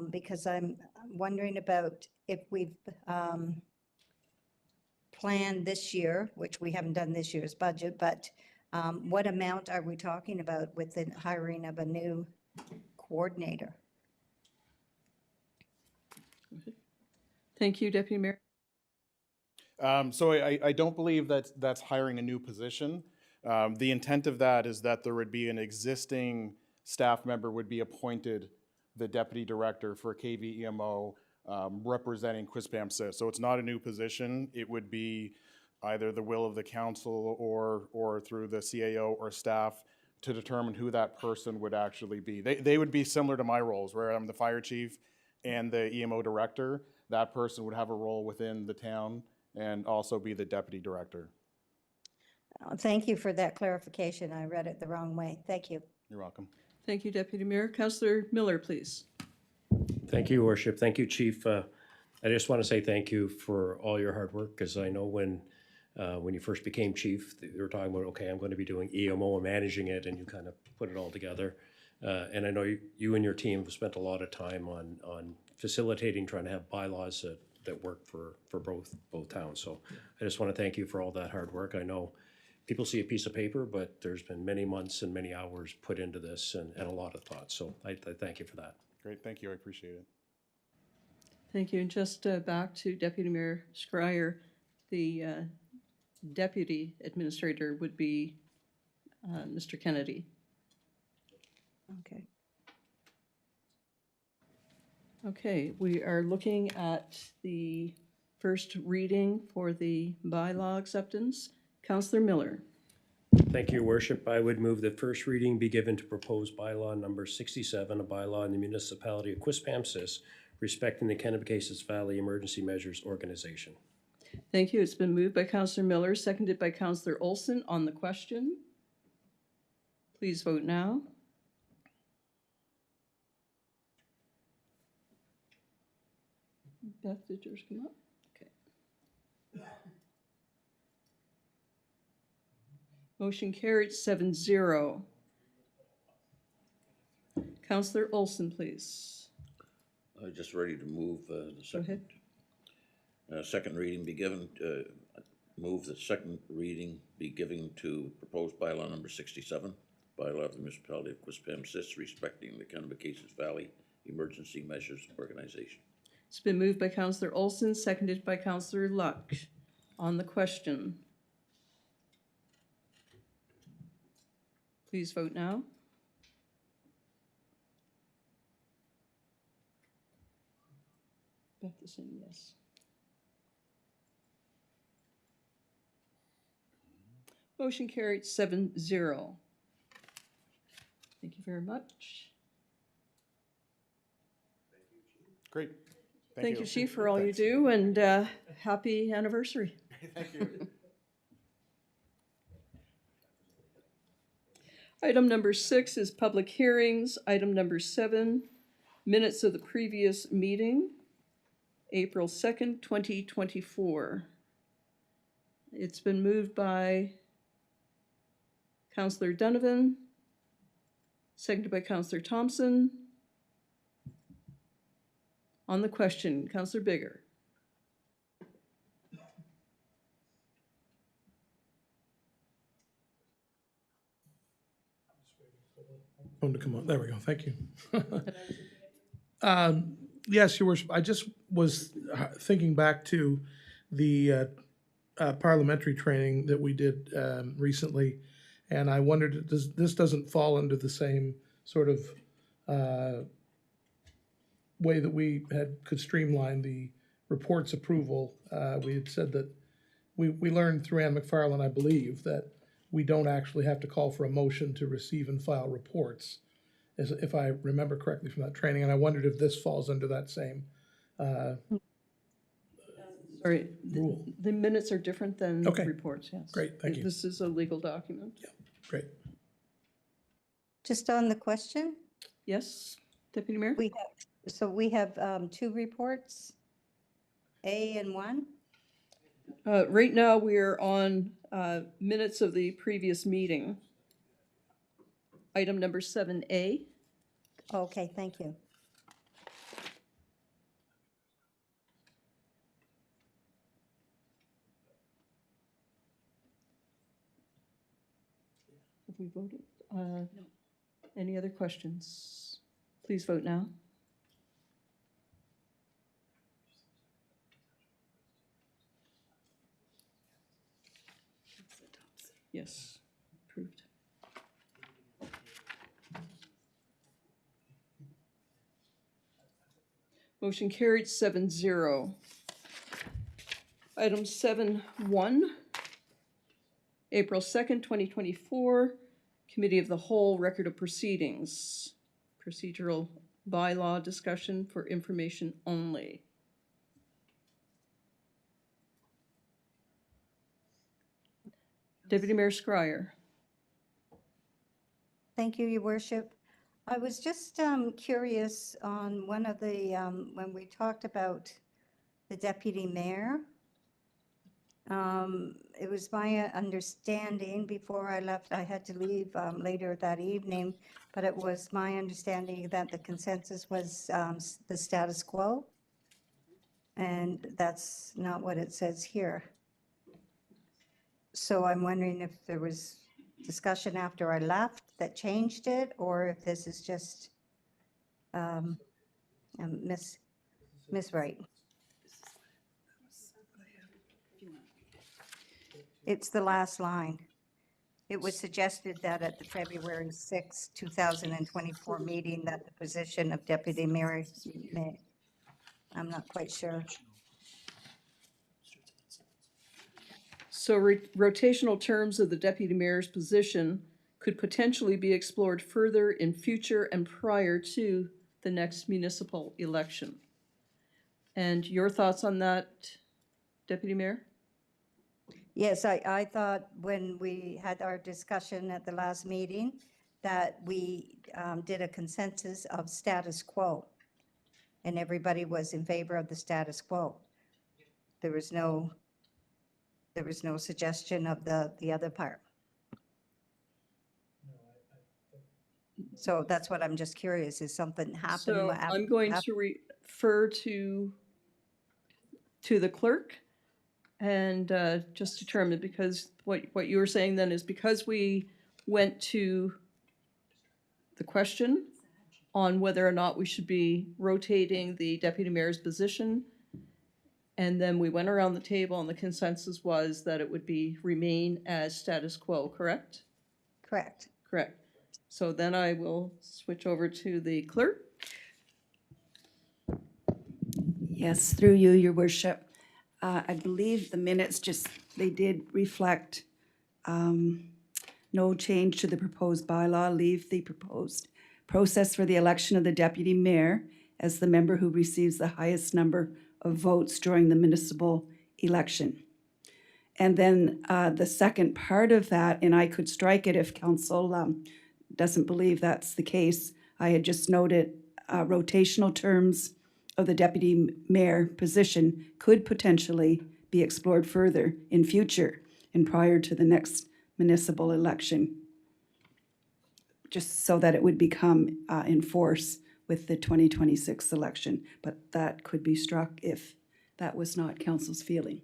because I'm wondering about if we've planned this year, which we haven't done this year's budget, but what amount are we talking about with the hiring of a new coordinator? Thank you, Deputy Mayor. So I don't believe that's hiring a new position. The intent of that is that there would be an existing staff member would be appointed the deputy director for KVEMO representing Quispamsis. So it's not a new position. It would be either the will of the council or through the CAO or staff to determine who that person would actually be. They would be similar to my roles, where I'm the fire chief and the EMO director. That person would have a role within the town and also be the deputy director. Thank you for that clarification. I read it the wrong way. Thank you. You're welcome. Thank you, Deputy Mayor. Councillor Miller, please. Thank you, Your Worship. Thank you, Chief. I just want to say thank you for all your hard work, because I know when you first became chief, you were talking about, okay, I'm going to be doing EMO and managing it, and you kind of put it all together. And I know you and your team have spent a lot of time on facilitating, trying to have bylaws that work for both towns. So I just want to thank you for all that hard work. I know people see a piece of paper, but there's been many months and many hours put into this and a lot of thought. So I thank you for that. Great, thank you, I appreciate it. Thank you. And just back to Deputy Mayor Scryer, the Deputy Administrator would be Mr. Kennedy. Okay. Okay, we are looking at the first reading for the bylaw acceptance. Councillor Miller. Thank you, Your Worship. I would move that first reading be given to proposed bylaw number 67, a bylaw in the municipality of Quispamsis respecting the Kennebecasis Valley Emergency Measures Organization. Thank you. It's been moved by Councillor Miller, seconded by Councillor Olson on the question. Please vote now. Beth, did yours come up? Okay. Motion carried 7-0. Councillor Olson, please. Just ready to move the second. Second reading be given, move that second reading be given to proposed bylaw number 67, bylaw of the municipality of Quispamsis respecting the Kennebecasis Valley Emergency Measures Organization. It's been moved by Councillor Olson, seconded by Councillor Luck. On the question. Please vote now. Beth is saying yes. Motion carried 7-0. Thank you very much. Great. Thank you, Chief, for all you do, and happy anniversary. Thank you. Item number 6 is public hearings. Item number 7, minutes of the previous meeting, April 2nd, 2024. It's been moved by Councillor Donovan, seconded by Councillor Thompson. On the question, Councillor Bigger. Phone to come on. There we go. Thank you. Yes, Your Worship. I just was thinking back to the parliamentary training that we did recently, and I wondered, this doesn't fall under the same sort of way that we could streamline the reports approval. We had said that we learned through Ann McFarland, I believe, that we don't actually have to call for a motion to receive and file reports, if I remember correctly from that training. And I wondered if this falls under that same Sorry, rule. the minutes are different than Okay. reports, yes. Great, thank you. This is a legal document. Great. Just on the question, Yes, Deputy Mayor? we have 2 reports, A and 1. Right now, we're on minutes of the previous meeting. Item number 7A. Okay, thank you. Have we voted? No. Any other questions? Please vote now. Yes, approved. Motion carried 7-0. Item 7-1, April 2nd, 2024, Committee of the Whole, Record of Proceedings, Procedural Bylaw Discussion for Information Only. Deputy Mayor Scryer. Thank you, Your Worship. I was just curious on one of the, when we talked about the deputy mayor. It was my understanding, before I left, I had to leave later that evening, but it was my understanding that the consensus was the status quo. And that's not what it says here. So I'm wondering if there was discussion after I left that changed it, or if this is just miswrite. It's the last line. It was suggested that at the February 6, 2024 meeting that the position of deputy mayor, I'm not quite sure. So rotational terms of the deputy mayor's position could potentially be explored further in future and prior to the next municipal election. And your thoughts on that, Deputy Mayor? Yes, I thought when we had our discussion at the last meeting that we did a consensus of status quo, and everybody was in favor of the status quo. There was no suggestion of the other part. So that's what I'm just curious, is something happened? So I'm going to refer to the clerk and just determine, because what you were saying then is because we went to the question on whether or not we should be rotating the deputy mayor's position, and then we went around the table and the consensus was that it would remain as status quo, correct? Correct. Correct. So then I will switch over to the clerk. Yes, through you, Your Worship. I believe the minutes they did reflect no change to the proposed bylaw, leave the proposed process for the election of the deputy mayor as the member who receives the highest number of votes during the municipal election. And then the second part of that, and I could strike it if council doesn't believe that's the case, I had just noted rotational terms of the deputy mayor position could potentially be explored further in future and prior to the next municipal election, just so that it would become in force with the 2026 election. But that could be struck if that was not council's feeling.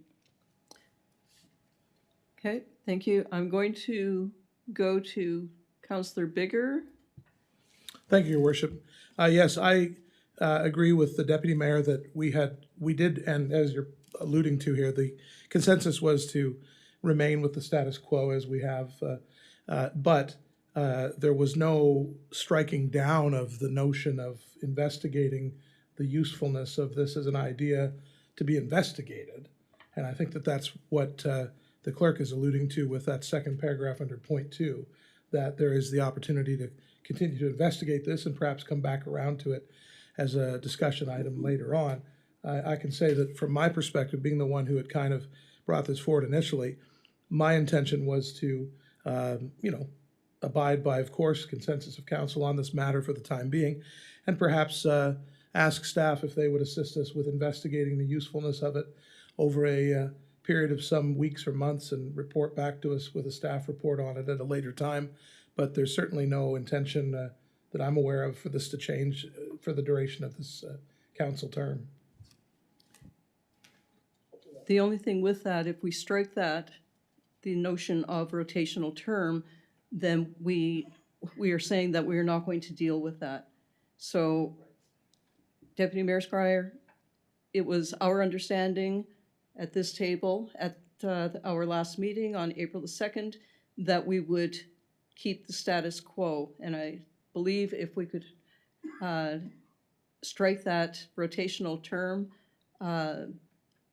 Okay, thank you. I'm going to go to Councillor Bigger. Thank you, Your Worship. Yes, I agree with the deputy mayor that we did, and as you're alluding to here, the consensus was to remain with the status quo as we have, but there was no striking down of the notion of investigating the usefulness of this as an idea to be investigated. And I think that that's what the clerk is alluding to with that second paragraph under point 2, that there is the opportunity to continue to investigate this and perhaps come back around to it as a discussion item later on. I can say that from my perspective, being the one who had kind of brought this forward initially, my intention was to, abide by, of course, consensus of council on this matter for the time being, and perhaps ask staff if they would assist us with investigating the usefulness of it over a period of some weeks or months and report back to us with a staff report on it at a later time. But there's certainly no intention that I'm aware of for this to change for the duration of this council term. The only thing with that, if we strike that, the notion of rotational term, then we are saying that we are not going to deal with that. So, Deputy Mayor Scryer, it was our understanding at this table at our last meeting on April the 2nd that we would keep the status quo. And I believe if we could strike that rotational term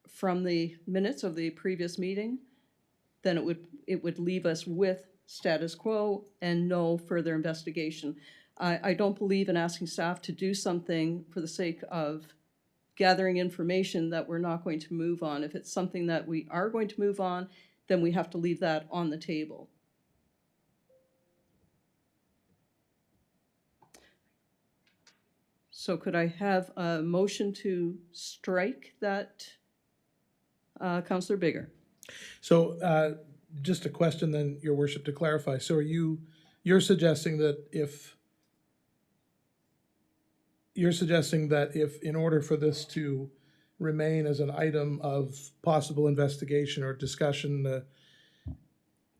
from the minutes of the previous meeting, then it would leave us with status quo and no further investigation. I don't believe in asking staff to do something for the sake of gathering information that we're not going to move on. If it's something that we are going to move on, then we have to leave that on the table. So could I have a motion to strike that, Councillor Bigger? So just a question then, Your Worship, to clarify. So you're suggesting that if in order for this to remain as an item of possible investigation or discussion,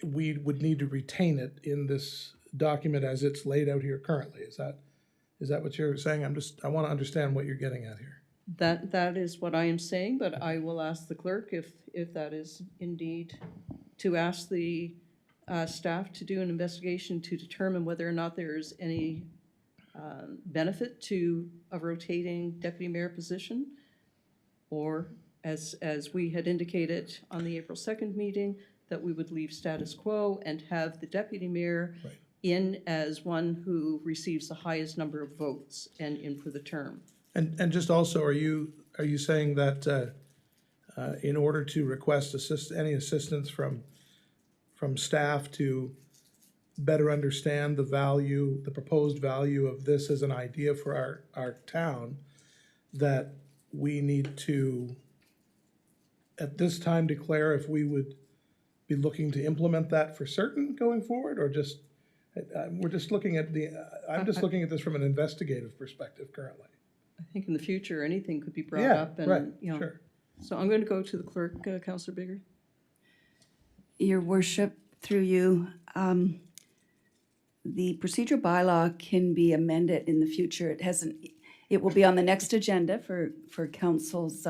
we would need to retain it in this document as it's laid out here currently. Is that what you're saying? I want to understand what you're getting at here. That is what I am saying, but I will ask the clerk if that is indeed to ask the staff to do an investigation to determine whether or not there's any benefit to a rotating deputy mayor position, or as we had indicated on the April 2nd meeting, that we would leave status quo and have the deputy mayor in as one who receives the highest number of votes and in for the term. And just also, are you saying that in order to request any assistance from staff to better understand the proposed value of this as an idea for our town, that we need to, at this time, declare if we would be looking to implement that for certain going forward, or just, I'm just looking at this from an investigative perspective currently. I think in the future, anything could be brought Yeah, up. And, right, you know, sure. So I'm going to go to the clerk, Councillor Bigger. Your Worship, through you, the procedural bylaw can be amended in the future. It will be on the next agenda for council's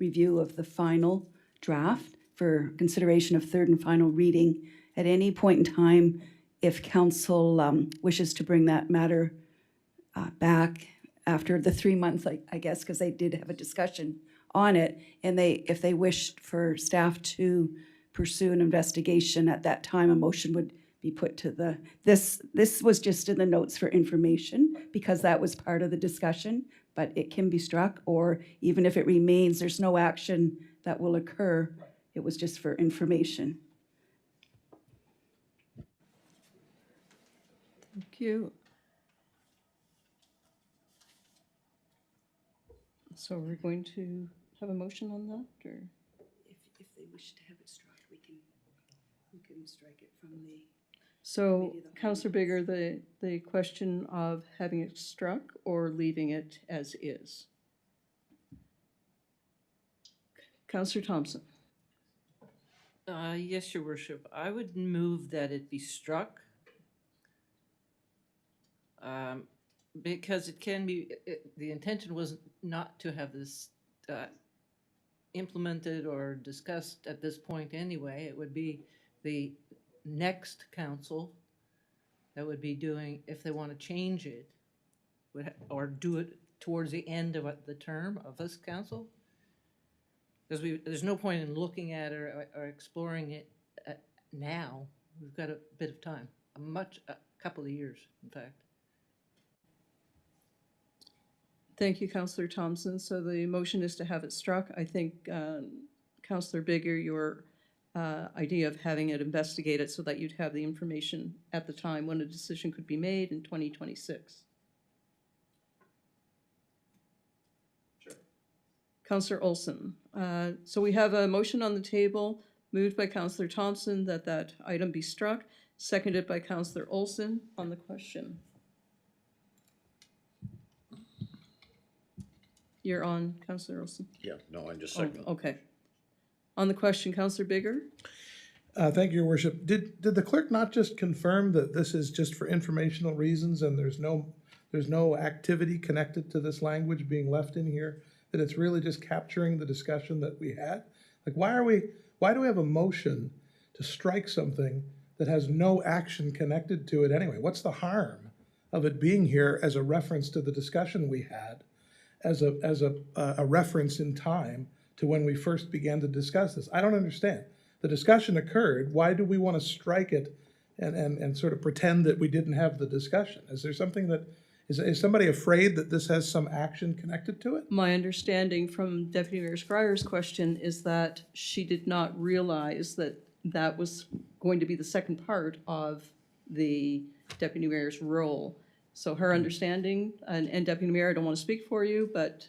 review of the final draft for consideration of third and final reading. At any point in time, if council wishes to bring that matter back after the 3 months, I guess, because they did have a discussion on it, and if they wished for staff to pursue an investigation at that time, a motion would be put to this was just in the notes for information because that was part of the discussion, but it can be struck, or even if it remains, there's no action that will occur. It was just for information. Thank you. So we're going to have a motion on that, or? If they wish to have it struck, we can strike it from the. So, Committee of the Whole. Councillor Bigger, the question of having it struck or leaving it as is? Councillor Thompson. Yes, Your Worship. I would move that it be struck. Because it can be, the intention was not to have this implemented or discussed at this point anyway. It would be the next council that would be doing, if they want to change it, or do it towards the end of the term of this council. Because there's no point in looking at it or exploring it now. We've got a bit of time, a couple of years, in fact. Thank you, Councillor Thompson. So the motion is to have it struck. I think, Councillor Bigger, your idea of having it investigated so that you'd have the information at the time when a decision could be made in 2026. Sure. Councillor Olson. So we have a motion on the table, moved by Councillor Thompson that that item be struck, seconded by Councillor Olson on the question. You're on, Councillor Olson? Yeah, no, I'm just Oh, second. okay. On the question, Councillor Bigger? Thank you, Your Worship. Did the clerk not just confirm that this is just for informational reasons and there's no activity connected to this language being left in here? That it's really just capturing the discussion that we had? Like, why do we have a motion to strike something that has no action connected to it anyway? What's the harm of it being here as a reference to the discussion we had, as a reference in time to when we first began to discuss this? I don't understand. The discussion occurred. Why do we want to strike it and sort of pretend that we didn't have the discussion? Is there something that, is somebody afraid that this has some action connected to it? My understanding from Deputy Mayor Scryer's question is that she did not realize that that was going to be the second part of the Deputy Mayor's role. So her understanding, and Deputy Mayor, I don't want to speak for you, but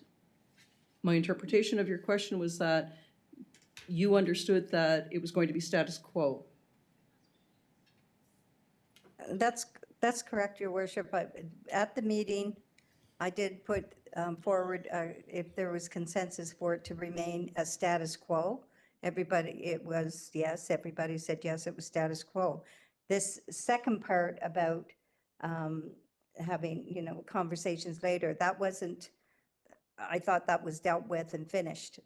my interpretation of your question was that you understood that it was going to be status quo. That's correct, Your Worship. But at the meeting, I did put forward, if there was consensus for it to remain a status quo. It was yes, everybody said yes, it was status quo. This second part about having, conversations later, that wasn't, I thought that was dealt with and finished.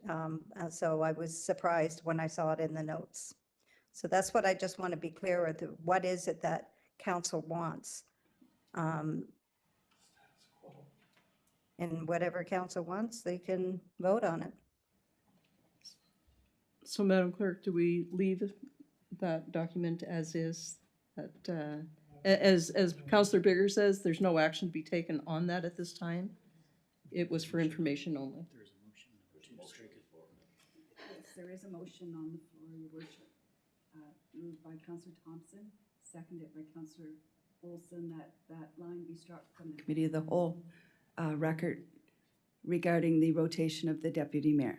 So I was surprised when I saw it in the notes. So that's what I just want to be clear with. What is it that council wants? And whatever council wants, they can vote on it. So, Madam Clerk, do we leave that document as is? That, as Councillor Bigger says, there's no action to be taken on that at this time. It was for information only. Yes, there is a motion on the floor, Your Worship, moved by Councillor Thompson, seconded by Councillor Olson, that line be struck from the Committee of the Whole record regarding the rotation of the Deputy Mayor.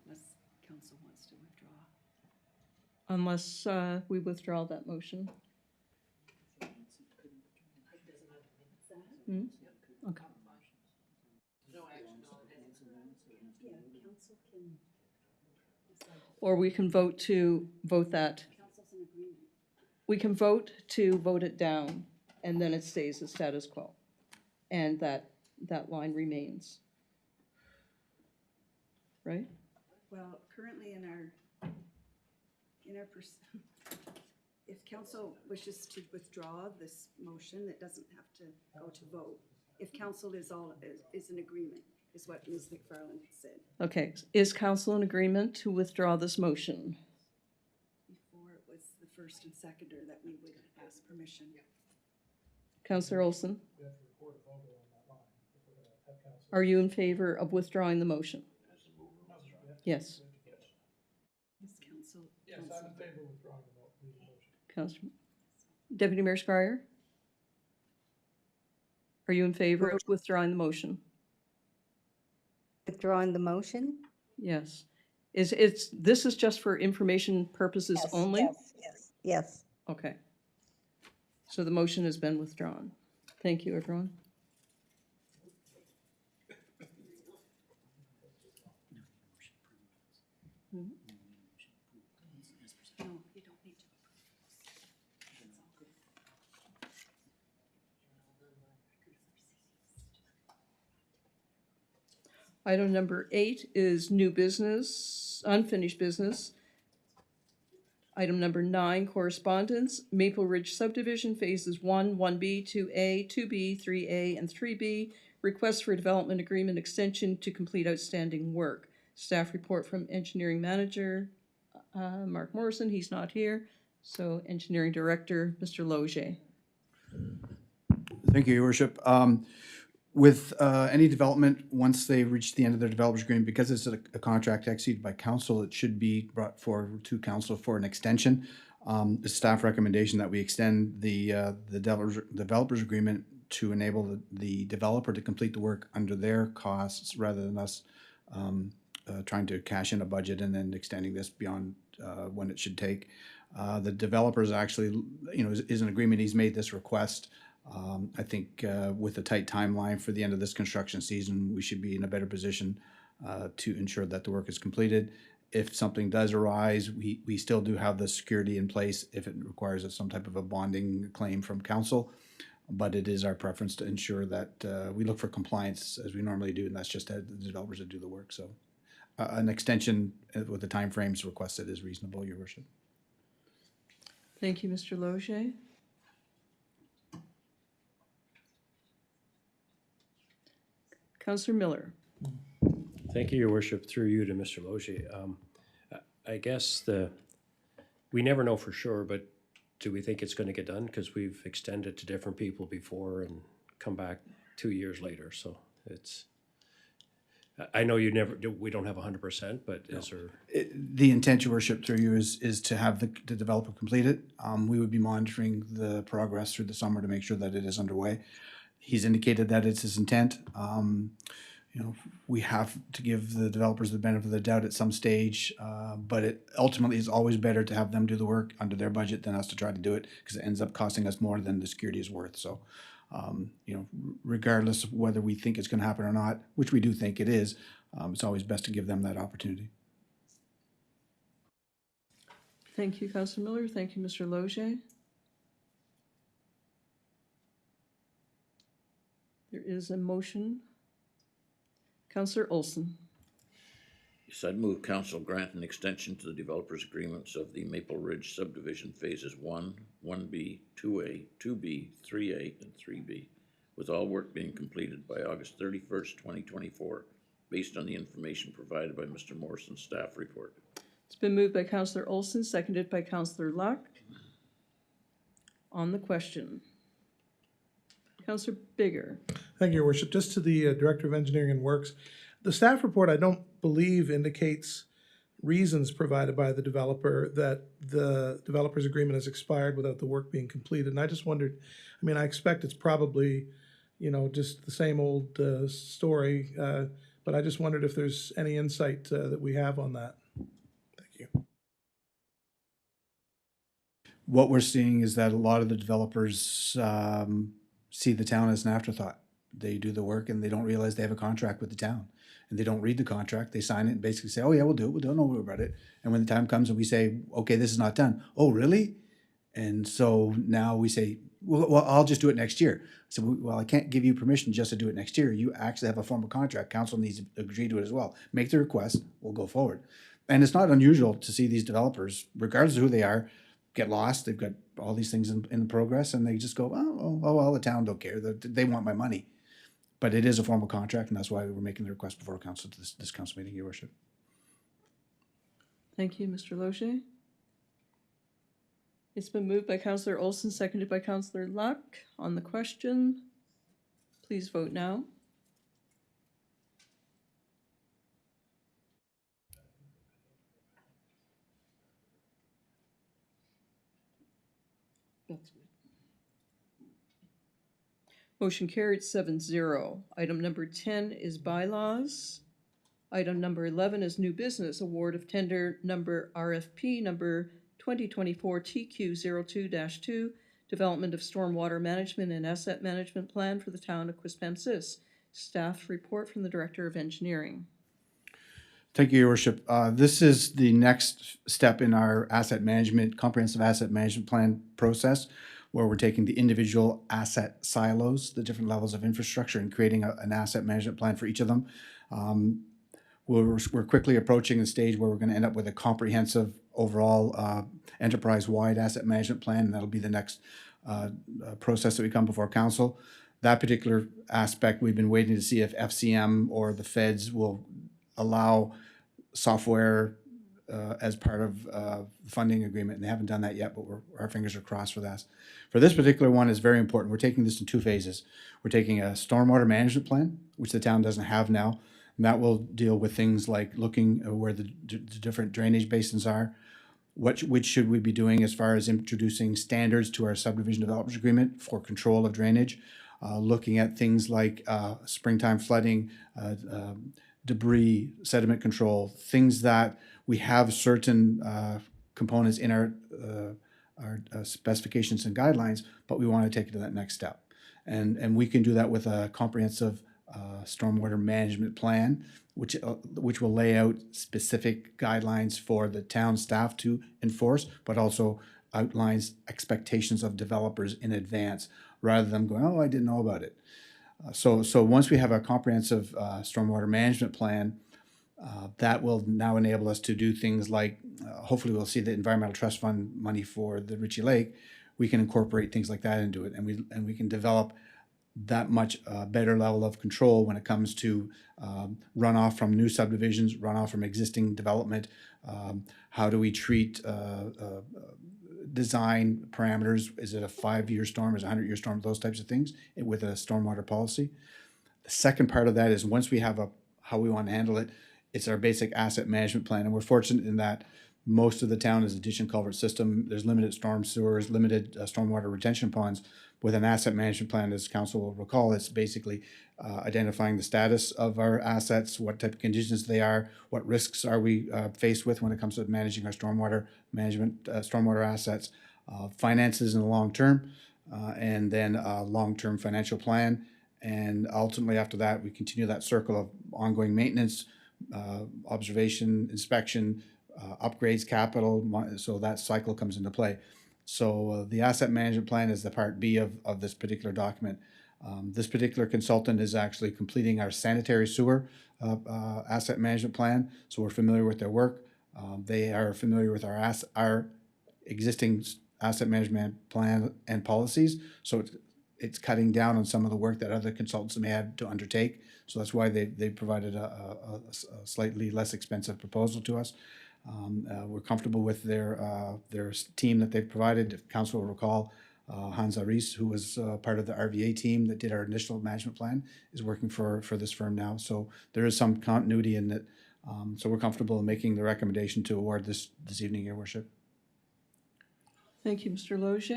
Unless Council wants to withdraw. Unless we withdraw that motion. Hmm? Okay. Or we can vote to vote that. We can vote to vote it down, and then it stays as status quo. And that line remains. Right? Well, currently if council wishes to withdraw this motion, it doesn't have to go to vote. If council is in agreement, is what Ms. McFarland said. Okay, is council in agreement to withdraw this motion? Before it was the first and seconder that we would ask permission. Councillor Olson? Are you in favor of withdrawing the motion? Yes. Yes, council. Yes, I'm in favor of withdrawing the motion. Councillor. Deputy Mayor Scrier? Are you in favor of withdrawing the motion? Withdrawing the motion? Yes. This is just for information purposes Yes, only? Yes. Okay. So the motion has been withdrawn. Thank you, everyone. No, you don't need to. Item number 8 is new business, unfinished business. Item number 9, correspondence, Maple Ridge subdivision phases 1, 1B, 2A, 2B, 3A, and 3B. Request for development agreement extension to complete outstanding work. Staff report from engineering manager, Mark Morrison, he's not here. So engineering director, Mr. Loge. Thank you, Your Worship. With any development, once they reach the end of their developer's agreement, because it's a contract executed by council, it should be brought forward to council for an extension. The staff recommendation that we extend the developer's agreement to enable the developer to complete the work under their costs rather than us trying to cash in a budget and then extending this beyond when it should take. The developer is actually, is in agreement. He's made this request. I think with a tight timeline for the end of this construction season, we should be in a better position to ensure that the work is completed. If something does arise, we still do have the security in place if it requires some type of a bonding claim from council. But it is our preference to ensure that we look for compliance as we normally do, and that's just the developers that do the work. So an extension with the timeframes requested is reasonable, Your Worship. Thank you, Mr. Loge. Councillor Miller. Thank you, Your Worship, through you to Mr. Loge. I guess we never know for sure, but do we think it's going to get done? Because we've extended to different people before and come back 2 years later. So I know we don't have 100%, but is there? The intent, Your Worship, through you is to have the developer complete it. We would be monitoring the progress through the summer to make sure that it is underway. He's indicated that it's his intent. We have to give the developers the benefit of the doubt at some stage, but it ultimately is always better to have them do the work under their budget than us to try to do it, because it ends up costing us more than the security is worth. So, regardless of whether we think it's going to happen or not, which we do think it is, it's always best to give them that opportunity. Thank you, Councillor Miller. Thank you, Mr. Loge. There is a motion. Councillor Olson. Yes, I'd move council grant an extension to the developers' agreements of the Maple Ridge subdivision phases 1, 1B, 2A, 2B, 3A, and 3B, with all work being completed by August 31st, 2024, based on the information provided by Mr. Morrison's staff report. It's been moved by Councillor Olson, seconded by Councillor Luck. On the question. Councillor Bigger. Thank you, Your Worship. Just to the Director of Engineering and Works, the staff report, I don't believe, indicates reasons provided by the developer that the developer's agreement has expired without the work being completed. And I just wondered, I expect it's probably, just the same old story, but I just wondered if there's any insight that we have on that. Thank you. What we're seeing is that a lot of the developers see the town as an afterthought. They do the work and they don't realize they have a contract with the town. And they don't read the contract. They sign it and basically say, oh yeah, we'll do it. We don't know about it. And when the time comes and we say, okay, this is not done. Oh, really? And so now we say, well, I'll just do it next year. So, well, I can't give you permission just to do it next year. You actually have a formal contract. Council needs to agree to it as well. Make the request. We'll go forward. And it's not unusual to see these developers, regardless of who they are, get lost. They've got all these things in progress and they just go, oh, well, the town don't care. They want my money. But it is a formal contract, and that's why we're making the request before council to this council meeting, Your Worship. Thank you, Mr. Loge. It's been moved by Councillor Olson, seconded by Councillor Luck. On the question, please vote now. Motion carried 7-0. Item number 10 is bylaws. Item number 11 is new business, award of tender number RFP number 2024 TQ02-2, development of stormwater management and asset management plan for the town of Quispamsis. Staff report from the Director of Engineering. Thank you, Your Worship. This is the next step in our asset management, comprehensive asset management plan process, where we're taking the individual asset silos, the different levels of infrastructure, and creating an asset management plan for each of them. We're quickly approaching the stage where we're going to end up with a comprehensive overall enterprise-wide asset management plan, and that'll be the next process that we come before council. That particular aspect, we've been waiting to see if FCM or the feds will allow software as part of the funding agreement, and they haven't done that yet, but our fingers are crossed for that. For this particular one, it's very important. We're taking this in two phases. We're taking a stormwater management plan, which the town doesn't have now, and that will deal with things like looking where the different drainage basins are, which should we be doing as far as introducing standards to our subdivision development agreement for control of drainage, looking at things like springtime flooding, debris, sediment control, things that we have certain components in our specifications and guidelines, but we want to take it to that next step. And we can do that with a comprehensive stormwater management plan, which will lay out specific guidelines for the town staff to enforce, but also outlines expectations of developers in advance, rather than going, oh, I didn't know about it. So once we have a comprehensive stormwater management plan, that will now enable us to do things like, hopefully we'll see the Environmental Trust Fund money for the Ritchie Lake. We can incorporate things like that into it, and we can develop that much better level of control when it comes to runoff from new subdivisions, runoff from existing development. How do we treat design parameters? Is it a 5-year storm? Is it a 100-year storm? Those types of things with a stormwater policy. The second part of that is once we have how we want to handle it, it's our basic asset management plan. And we're fortunate in that most of the town is a ditch and culvert system. There's limited storm sewers, limited stormwater retention ponds. With an asset management plan, as council will recall, it's basically identifying the status of our assets, what type of conditions they are, what risks are we faced with when it comes to managing our stormwater management, stormwater assets, finances in the long term, and then a long-term financial plan. And ultimately after that, we continue that circle of ongoing maintenance, observation, inspection, upgrades, capital, so that cycle comes into play. So the asset management plan is the part B of this particular document. This particular consultant is actually completing our sanitary sewer asset management plan, so we're familiar with their work. They are familiar with our existing asset management plan and policies, so it's cutting down on some of the work that other consultants may have to undertake. So that's why they provided a slightly less expensive proposal to us. We're comfortable with their team that they've provided. If council will recall, Hans Aris, who was part of the RVA team that did our initial management plan, is working for this firm now. So there is some continuity in it. So we're comfortable in making the recommendation to award this evening, Your Worship. Thank you, Mr. Loge.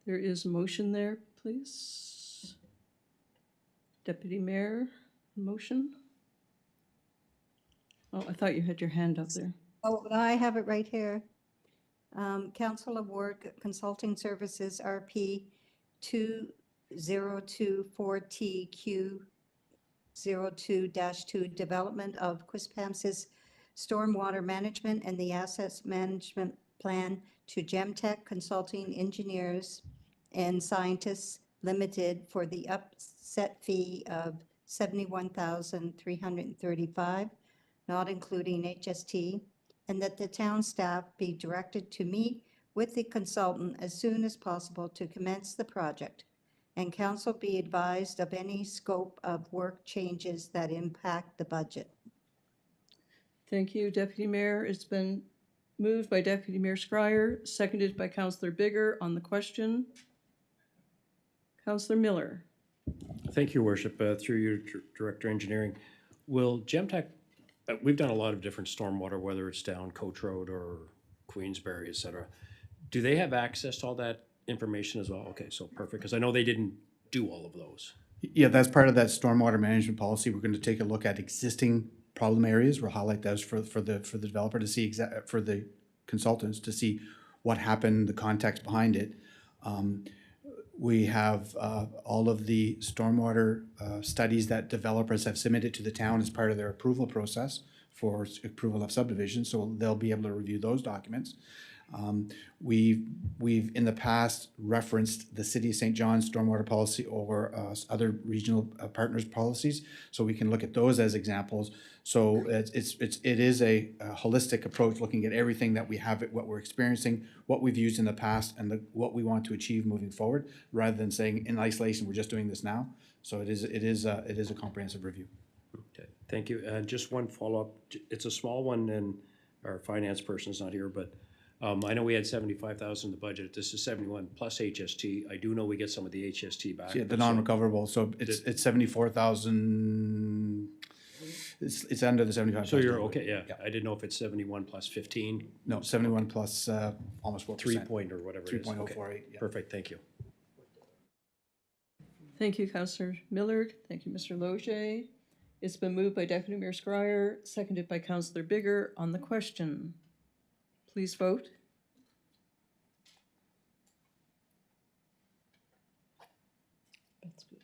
There is a motion there, please. Deputy Mayor, motion? Oh, I thought you had your hand up there. Oh, I have it right here. Council Award Consulting Services, RP 2024TQ02-2, Development of Quispamsis Stormwater Management and the Assets Management Plan to Gemtech Consulting Engineers and Scientists Limited for the upset fee of $71,335, not including HST, and that the town staff be directed to meet with the consultant as soon as possible to commence the project, and council be advised of any scope of work changes that impact the budget. Thank you, Deputy Mayor. It's been moved by Deputy Mayor Scryer, seconded by Councillor Bigger. On the question, Councillor Miller. Thank you, Worship. Through your Director Engineering, will Gemtech, we've done a lot of different stormwater, whether it's down Coach Road or Queensbury, et cetera. Do they have access to all that information as well? Okay, so perfect, because I know they didn't do all of those. Yeah, that's part of that stormwater management policy. We're going to take a look at existing problem areas. We'll highlight those for the developer to see for the consultants to see what happened, the context behind it. We have all of the stormwater studies that developers have submitted to the town as part of their approval process for approval of subdivision, so they'll be able to review those documents. We've in the past referenced the City of St. John's stormwater policy or other regional partners policies, so we can look at those as examples. So it is a holistic approach, looking at everything that we have, what we're experiencing, what we've used in the past, and what we want to achieve moving forward, rather than saying in isolation we're just doing this now. So it is a comprehensive review. Okay, thank you. And just one follow-up. It's a small one, and our finance person's not here, but I know we had 75,000 in the budget. This is 71 plus HST. I do know we get some of the HST back. Yeah, the non-recoverable. So it's 74,000. It's under the 75,000. So you're okay, yeah. I didn't know if it's 71 plus 15. No, 71 plus almost 4%. 3 point or whatever it is. 3.048. Okay. Yeah. Perfect, thank you. Thank you, Councillor Miller. Thank you, Mr. Loge. It's been moved by Deputy Mayor Scryer, seconded by Councillor Bigger. On the question, please vote. That's good.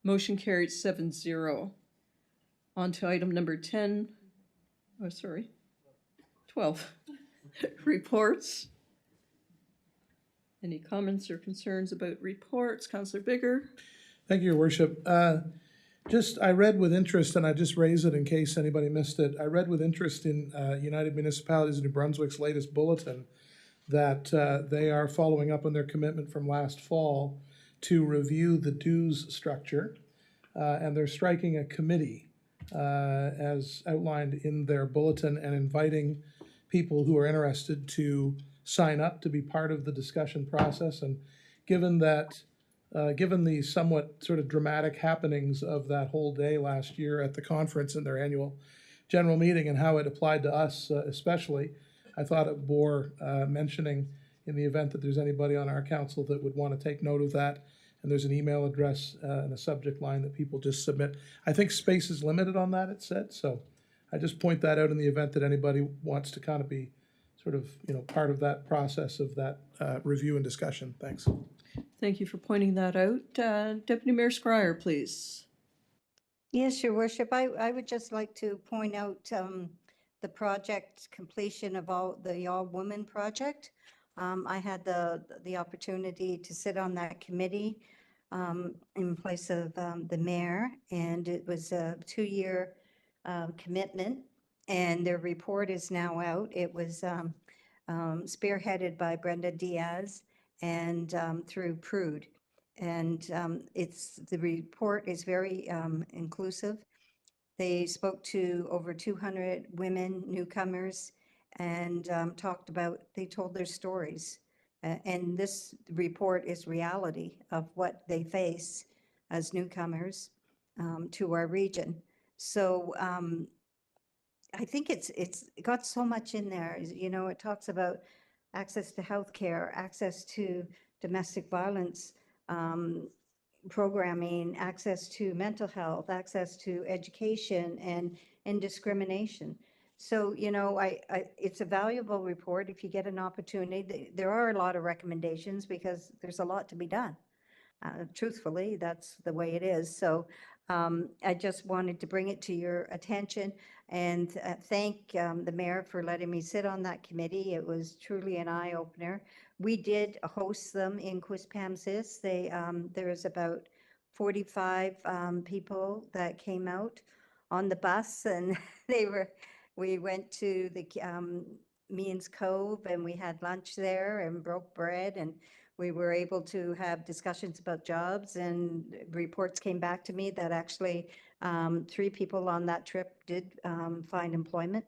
Motion carried 7-0. On to item number 10. Oh, sorry. 12. Reports. Any comments or concerns about reports? Councillor Bigger. Thank you, Your Worship. I read with interest, and I just raise it in case anybody missed it. I read with interest in United Municipalities of New Brunswick's latest bulletin that they are following up on their commitment from last fall to review the dues structure, and they're striking a committee as outlined in their bulletin and inviting people who are interested to sign up to be part of the discussion process. And given the somewhat sort of dramatic happenings of that whole day last year at the conference and their annual general meeting and how it applied to us especially, I thought it bore mentioning in the event that there's anybody on our council that would want to take note of that. And there's an email address and a subject line that people just submit. I think space is limited on that, it said. So I just point that out in the event that anybody wants to kind of be sort of, part of that process of that review and discussion. Thanks. Thank you for pointing that out. Deputy Mayor Scryer, please. Yes, Your Worship, I would just like to point out the project completion of the All Women project. I had the opportunity to sit on that committee in place of the mayor, and it was a 2-year commitment, and their report is now out. It was spearheaded by Brenda Diaz and through Prude. And the report is very inclusive. They spoke to over 200 women newcomers and they told their stories. And this report is reality of what they face as newcomers to our region. So I think it's got so much in there. It talks about access to healthcare, access to domestic violence programming, access to mental health, access to education, and discrimination. So, it's a valuable report if you get an opportunity. There are a lot of recommendations because there's a lot to be done. Truthfully, that's the way it is. So I just wanted to bring it to your attention. and thank the mayor for letting me sit on that committee. It was truly an eye-opener. We did host them in Quispamsis. There was about 45 people that came out on the bus, and we went to the Means Cove, and we had lunch there and broke bread, and we were able to have discussions about jobs, and reports came back to me that actually 3 people on that trip did find employment.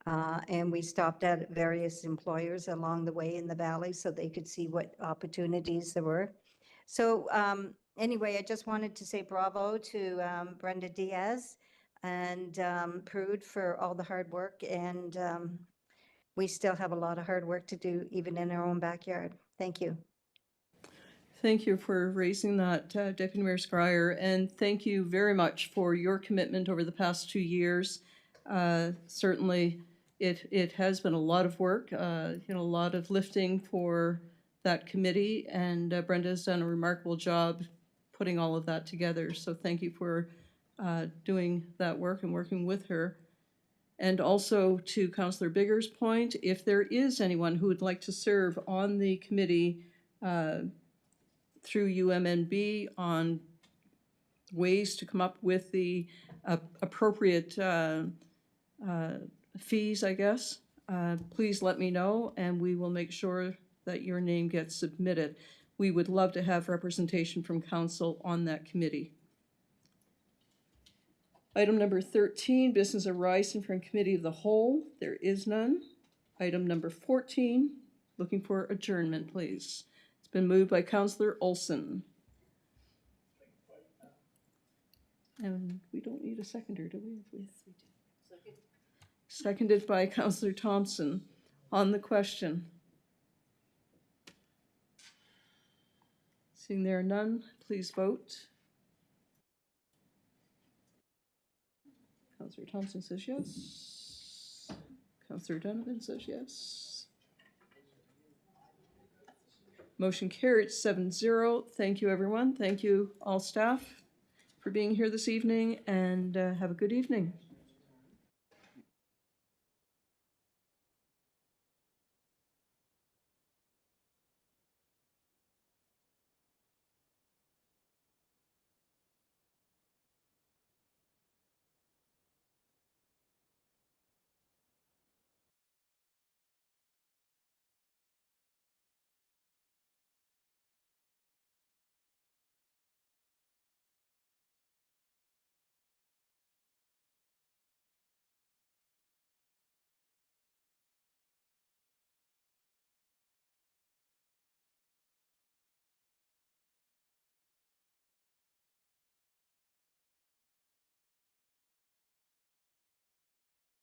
And we stopped at various employers along the way in the valley so they could see what opportunities there were. So anyway, I just wanted to say bravo to Brenda Diaz and Prude for all the hard work. And we still have a lot of hard work to do, even in our own backyard. Thank you. Thank you for raising that, Deputy Mayor Scryer, and thank you very much for your commitment over the past 2 years. Certainly, it has been a lot of work, a lot of lifting for that committee, and Brenda's done a remarkable job putting all of that together. So thank you for doing that work and working with her. And also to Councillor Bigger's point, if there is anyone who would like to serve on the committee through UMNB on ways to come up with the appropriate fees, I guess, please let me know, and we will make sure that your name gets submitted. We would love to have representation from council on that committee. Item number 13, business arising from Committee of the Whole. There is none. Item number 14, looking for adjournment, please. It's been moved by Councillor Olson. And we don't need a seconder, do we? Yes, we do. Seconded by Councillor Thompson. On the question. Seeing there are none, please vote. Councillor Thompson says yes. Councillor Donovan says yes. Motion carried 7-0. Thank you, everyone. Thank you, all staff, for being here this evening, and have a good evening.